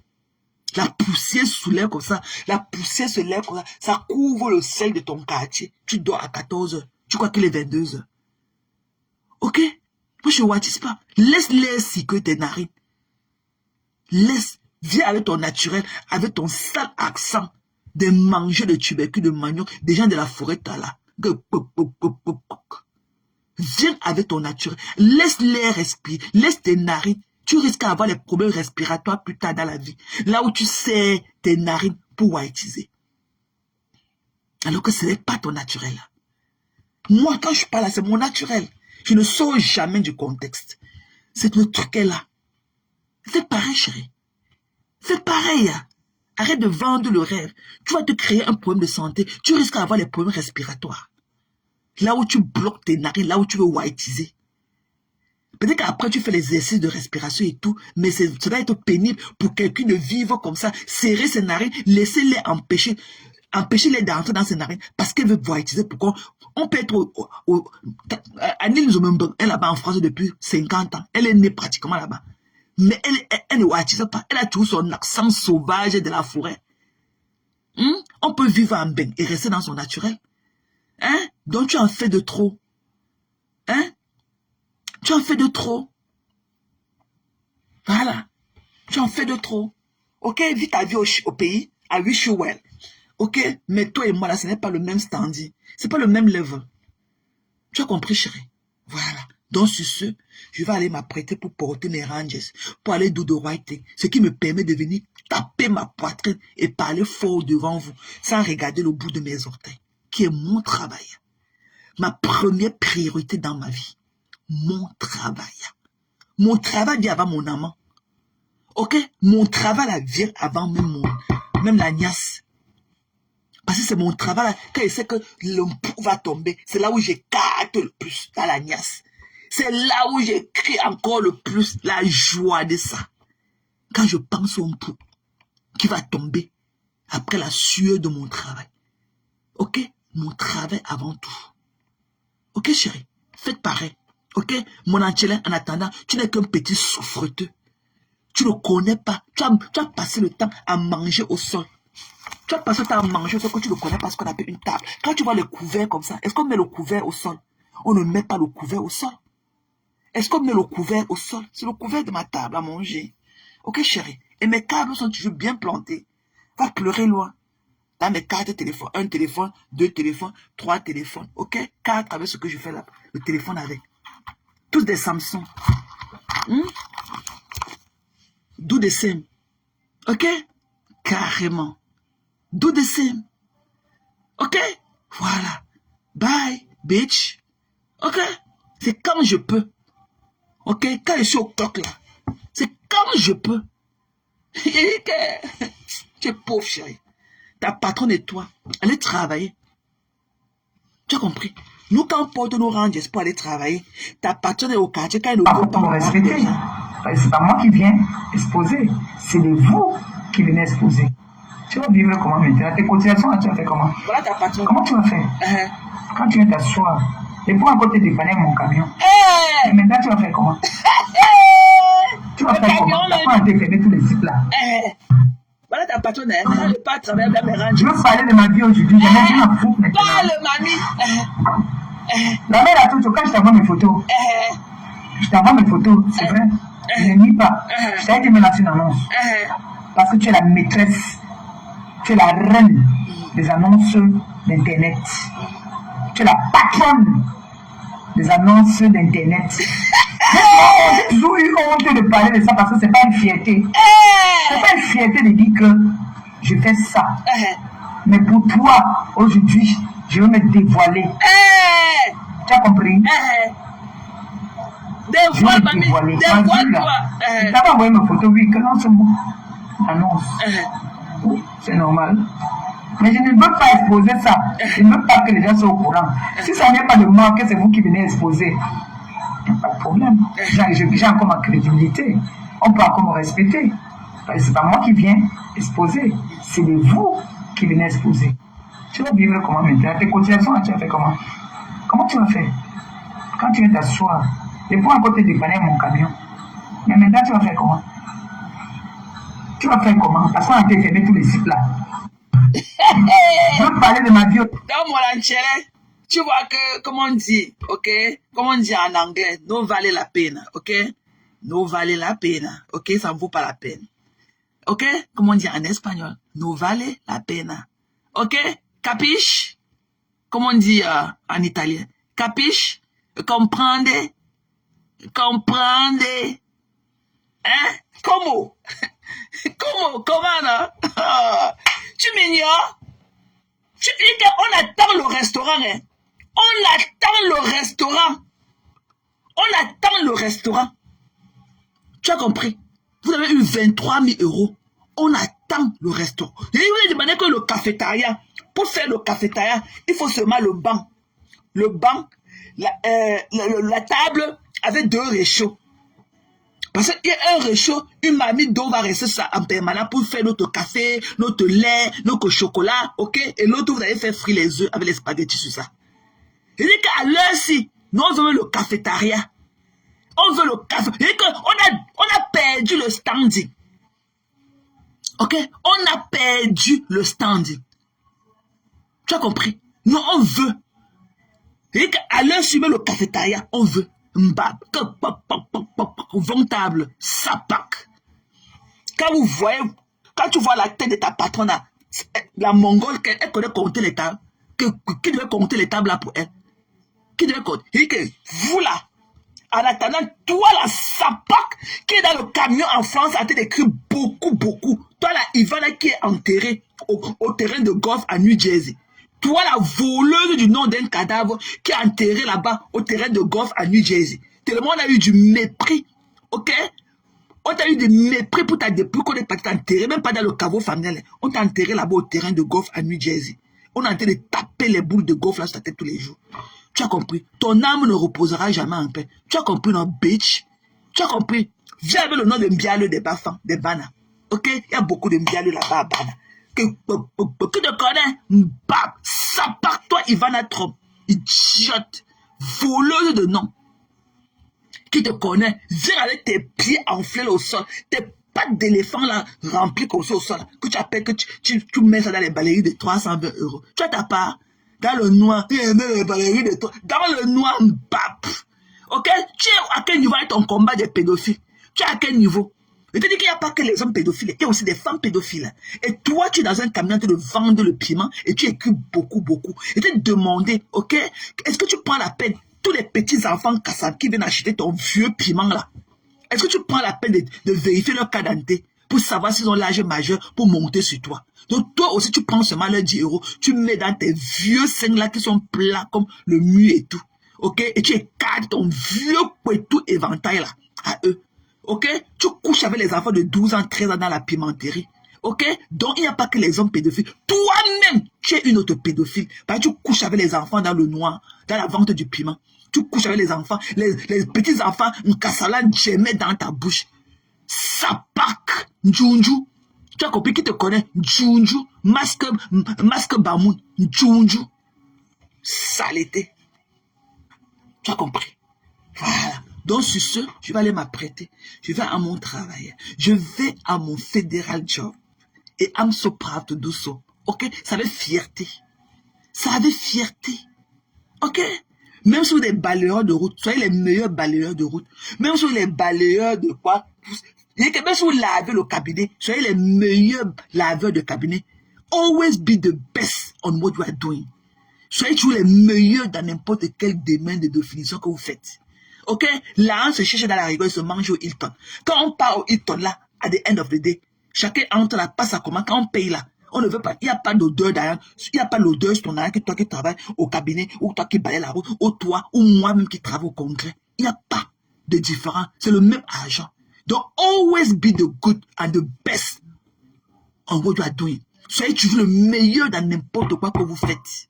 La poussière soulève comme ça. La poussière se lève comme ça. Ça couvre le ciel de ton quartier. Tu dors à 14 h. Tu crois qu'il est 22 h. Ok? Moi, je ne watisse pas. Laisse-les circuler tes narines. Laisse. Viens avec ton naturel, avec ton sale accent de manger de tubercules de manioc, des gens de la forêt Tala. Viens avec ton naturel. Laisse-les respirer. Laisse tes narines. tu risques d'avoir les problèmes respiratoires plus tard dans la vie. Là où tu serres tes narines pour whiteiser. Alors que ce n'est pas ton naturel. Moi, quand je parle là, c'est mon naturel. Je ne sors jamais du contexte. C'est le truc est là. C'est pareil, chérie. C'est pareil. Arrête de vendre le rêve. Tu vas te créer un problème de santé. Tu risques d'avoir les problèmes respiratoires. Là où tu bloques tes narines, là où tu veux whiteiser. Peut-être qu'après, tu fais les exercices de respiration et tout, mais ça va être pénible pour quelqu'un de vivre comme ça, serrer ses narines, laisser-les empêcher-les d'entrer dans ses narines parce qu'elle veut whiteiser. Pourquoi? On peut être Annie Zoumembe, elle est là-bas en France depuis 50 ans. Elle est née pratiquement là-bas. Mais elle ne whiteise pas. Elle a toujours son accent sauvage de la forêt. On peut vivre en bain et rester dans son naturel. Donc tu en fais de trop. Tu en fais de trop. Voilà. Tu en fais de trop. Ok, vis ta vie au pays. I wish you well. Ok, mais toi et moi là, ce n'est pas le même standing. C'est pas le même level. Tu as compris, chérie? Voilà. Donc sur ce, je vais aller m'apprêter pour porter mes Rangers, pour aller do the right thing, ce qui me permet de venir taper ma poitrine et parler fort devant vous, sans regarder le bout de mes orteils, qui est mon travail. Ma première priorité dans ma vie. Mon travail. Mon travail vient avant mon amant. Ok? Mon travail vient avant même la niasse. Parce que c'est mon travail. Quand je sais que l'impôt va tomber, c'est là où j'écarte le plus dans la niasse. C'est là où j'écris encore le plus la joie de ça. Quand je pense au impôt qui va tomber après la sueur de mon travail. Ok? Mon travail avant tout. Ok, chérie? Faites pareil. Ok, mon Angelin, en attendant, tu n'es qu'un petit souffreteux. Tu ne connais pas. Tu as passé le temps à manger au sol. Tu as passé le temps à manger au sol que tu ne connais pas ce qu'on appelle une table. Quand tu vois le couvert comme ça, est-ce qu'on met le couvert au sol? On ne met pas le couvert au sol. Est-ce qu'on met le couvert au sol? C'est le couvert de ma table à manger. Ok, chérie? Et mes câbles sont toujours bien plantés. Va pleurer loin. Dans mes 4 téléphones. 1 téléphone, 2 téléphones, 3 téléphones. Ok? 4 avec ce que je fais là. Le téléphone avec. Tous des Samsung. Do the same. Ok? Carrément. Do the same. Ok? Voilà. Bye, bitch. Ok? C'est quand je peux. Ok? Quand je suis au clock là. C'est quand je peux. Tu es pauvre, chérie. Ta patronne et toi, allez travailler. Tu as compris? Nous, quand on porte nos Rangers pour aller travailler, ta patronne est au quartier, quand elle ne veut pas me respecter. C'est pas moi qui viens exposer, c'est vous qui venez exposer. Tu vas vivre comment maintenant? Tes cotisations, tu vas faire comment? Voilà ta patronne. Comment tu vas faire? Quand tu viens t'asseoir, et pour encore te dépanner mon camion, et maintenant tu vas faire comment? Tu vas faire comment? Tu vas pas fermer tous les sites là. Voilà ta patronne, elle ne veut pas travailler dans mes Rangers. Je veux parler de ma vie aujourd'hui, je n'ai rien à foutre maintenant. Parle, mamie. La mère a tout, quand je t'envoie mes photos, je t'envoie mes photos, c'est vrai. Je ne nie pas. Je t'ai dit, mais là, c'est une annonce. Parce que tu es la maîtresse, tu es la reine des annonces d'Internet. Tu es la patronne des annonces d'Internet. J'ai toujours eu honte de parler de ça parce que c'est pas une fierté. C'est pas une fierté de dire que je fais ça. Mais pour toi, aujourd'hui, je veux me dévoiler. Tu as compris? Dévoile, mamie. Dévoile-toi. Tu t'as envoyé mes photos, oui, que non, c'est bon. Annonce. Oui, c'est normal. Mais je ne veux pas exposer ça. Je ne veux pas que les gens soient au courant. Si ça n'est pas de moi, que c'est vous qui venez exposer, il n'y a pas de problème. J'ai encore ma crédibilité. On peut encore me respecter. C'est pas moi qui viens exposer. C'est de vous qui venez exposer. Tu vas vivre comment maintenant? Tes cotisations, tu vas faire comment? Comment tu vas faire? Quand tu viens t'asseoir, et pour encore te dépanner mon camion, mais maintenant tu vas faire comment? Tu vas faire comment? Parce qu'on a été fermé tous les sites là. Je veux parler de ma vie. Dans mon Angelin, tu vois que, comment on dit, ok? Comment on dit en anglais? No vale la peine, ok? No vale la peine, ok? Ça ne vaut pas la peine. Ok? Comment on dit en espagnol? No vale la pena. Ok? Capiche? Comment on dit en italien? Capiche? Comprende? Comprende? Hein? Comment? Comment, non? Tu m'ignores? On attend le restaurant, hein? On attend le restaurant. On attend le restaurant. Tu as compris? Vous avez eu 23 000 euros. On attend le restaurant. Je vous ai demandé que le cafétéria, pour faire le cafétéria, il faut seulement le banc. Le banc, la table avec 2 réchauds. Parce qu'il y a un réchaud, une mamie d'eau va rester ça en permanent pour faire notre café, notre lait, notre chocolat, ok? Et l'autre, vous allez faire frire les œufs avec les spaghettis sur ça. Je dis qu'à l'heure-ci, nous on veut le cafétéria. On veut le café. Je dis qu'on a perdu le standing. Ok? On a perdu le standing. Tu as compris? Nous, on veut. Je dis qu'à l'heure-ci, le cafétéria, on veut. Mbab, ventable, sapac. Quand tu vois la tête de ta patronne, la mongole, elle connaît compter les tables. Qui devait compter les tables là pour elle? Qui devait compter? Il dit que vous là, en attendant, toi la sapac qui est dans le camion en France a été écrit beaucoup. Toi là, Ivana qui est enterré au terrain de golf à New Jersey. Toi, la voleuse du nom d'un cadavre qui est enterré là-bas au terrain de golf à New Jersey. Tellement on a eu du mépris, ok? On t'a eu du mépris pour ta dépouille qu'on est pas enterré, même pas dans le caveau familial. On t'a enterré là-bas au terrain de golf à New Jersey. On est en train de taper les boules de golf là sur ta tête tous les jours. Tu as compris? Ton âme ne reposera jamais en paix. Tu as compris, non, bitch? Tu as compris? Viens avec le nom de Mbialo des Bafans, des Bana. Ok? Il y a beaucoup de Mbialo là-bas à Bana. Qui te connaît? Mbab, ça part toi, Ivana Trump, idiote, voleuse de nom. Qui te connaît? Viens avec tes pieds enflés au sol, tes pattes d'éléphant là, remplies comme ça au sol, que tu appelles, que tu mets ça dans les balayeries de 320 euros. Tu as ta part? Dans le noir, les balayeries de toi, dans le noir, mbab. Ok? Tu es à quel niveau avec ton combat des pédophiles? Tu es à quel niveau? Je te dis qu'il n'y a pas que les hommes pédophiles, il y a aussi des femmes pédophiles. Et toi, tu es dans un camion de vendre le piment et tu écris beaucoup. Et te demander, ok, est-ce que tu prends la peine, tous les petits enfants Kassam qui viennent acheter ton vieux piment là, est-ce que tu prends la peine de vérifier leur carte d'identité pour savoir s'ils ont l'âge majeur pour monter sur toi? Donc toi aussi, tu prends seulement leurs 10 euros, tu mets dans tes vieux seins là qui sont plats comme le mur et tout, ok, et tu écartes ton vieux couetou éventail là à eux. Ok? Tu couches avec les enfants de 12 ans, 13 ans dans la pimenterie. Ok? Donc, il n'y a pas que les hommes pédophiles. Toi-même, tu es une autre pédophile. Parce que tu couches avec les enfants dans le noir, dans la vente du piment. Tu couches avec les enfants, les petits enfants, Nkassalan, jamais dans ta bouche. Sapak, Njunju. Tu as compris qui te connaît? Njunju, masque Bamoun, Njunju. Saleté. Tu as compris? Voilà. Donc, sur ce, je vais aller m'apprêter. Je vais à mon travail. Je vais à mon fédéral job. Et I'm so proud to do so. Ok? Ça avait fierté. Ça avait fierté. Ok? Même sur les balayeurs de route, soyez les meilleurs balayeurs de route. Même sur les balayeurs de quoi? Même si vous lavez le cabinet, soyez les meilleurs laveurs de cabinet. Always be the best on what you are doing. Soyez toujours les meilleurs dans n'importe quel domaine de définition que vous faites. Ok? Là, on se cherche dans la rigueur, il se mange au Hilton. Quand on part au Hilton là, at the end of the day, chacun entre là, passe à comment, quand on paye là, on ne veut pas, il n'y a pas d'odeur derrière, il n'y a pas d'odeur sur ton arrière, que toi qui travailles au cabinet, ou toi qui balaye la route, ou toi, ou moi-même qui travaille au congrès. Il n'y a pas de différence. C'est le même argent. Donc, always be the good and the best on what you are doing. Soyez toujours le meilleur dans n'importe quoi que vous faites.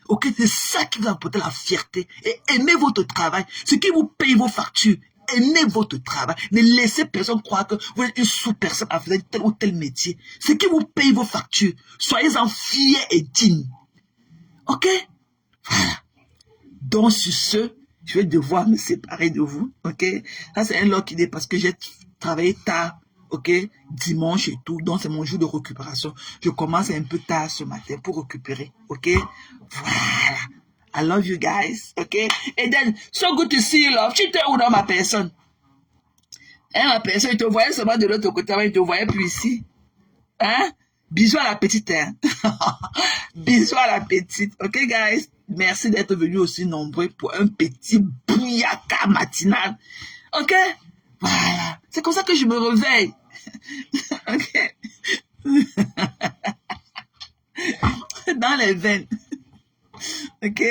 Ok, c'est ça qui vous apporte la fierté. Et aimez votre travail. Ce qui vous paye vos factures. Aimez votre travail. Ne laissez personne croire que vous êtes une sous-personne à faire tel ou tel métier. Ce qui vous paye vos factures. Soyez-en fiers et dignes. Ok? Voilà. Donc, sur ce, je vais devoir me séparer de vous. Ok? Ça, c'est un lucky day parce que j'ai travaillé tard. Ok, dimanche et tout, donc c'est mon jour de récupération. Je commence un peu tard ce matin pour récupérer. Ok, voilà. I love you guys. Ok, and then so good to see you, love. Tu étais où dans ma personne? Hein, ma personne, il te voyait seulement de l'autre côté, il te voyait plus ici. Hein? Bisous à la petite. Hein? Bisous à la petite. Ok, guys, merci d'être venus aussi nombreux pour un petit bouillaka matinal. Ok. Voilà. C'est comme ça que je me réveille. Ok. Dans les veines. Ok.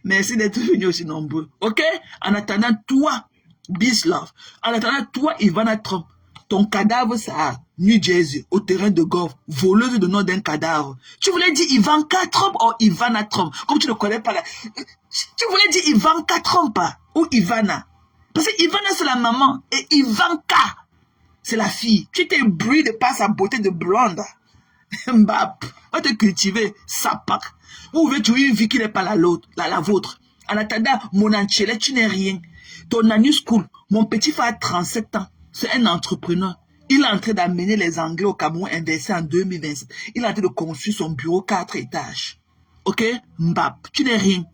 Merci d'être venu aussi nombreux. Ok. En attendant, toi, Bislove. En attendant, toi, Ivana Trump. Ton cadavre, ça, New Jersey, au terrain de golf, voleuse de nom d'un cadavre. Tu voulais dire Ivanka Trump ou Ivana Trump, comme tu ne connais pas la... Tu voulais dire Ivanka Trump ou Ivana. Parce que Ivana, c'est la maman. Et Ivanka, c'est la fille. Tu t'es brûlé de par sa beauté de blonde. Mbap, va te cultiver, sapac. Vous voulez tuer une vie qui n'est pas la vôtre. En attendant, mon Anchelet, tu n'es rien. Ton anus cool. Mon petit frère a 37 ans. C'est un entrepreneur. Il est en train d'amener les Anglais au Cameroun inversé en 2027. Il est en train de construire son bureau 4 étages. Ok? Mbap, tu n'es rien.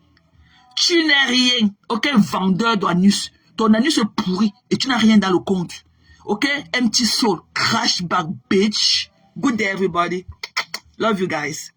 Tu n'es rien. Ok? Vendeur d'anus. Ton anus est pourri et tu n'as rien dans le compte. Ok? Empty soul. Crash back, bitch. Good day, everybody. Love you guys.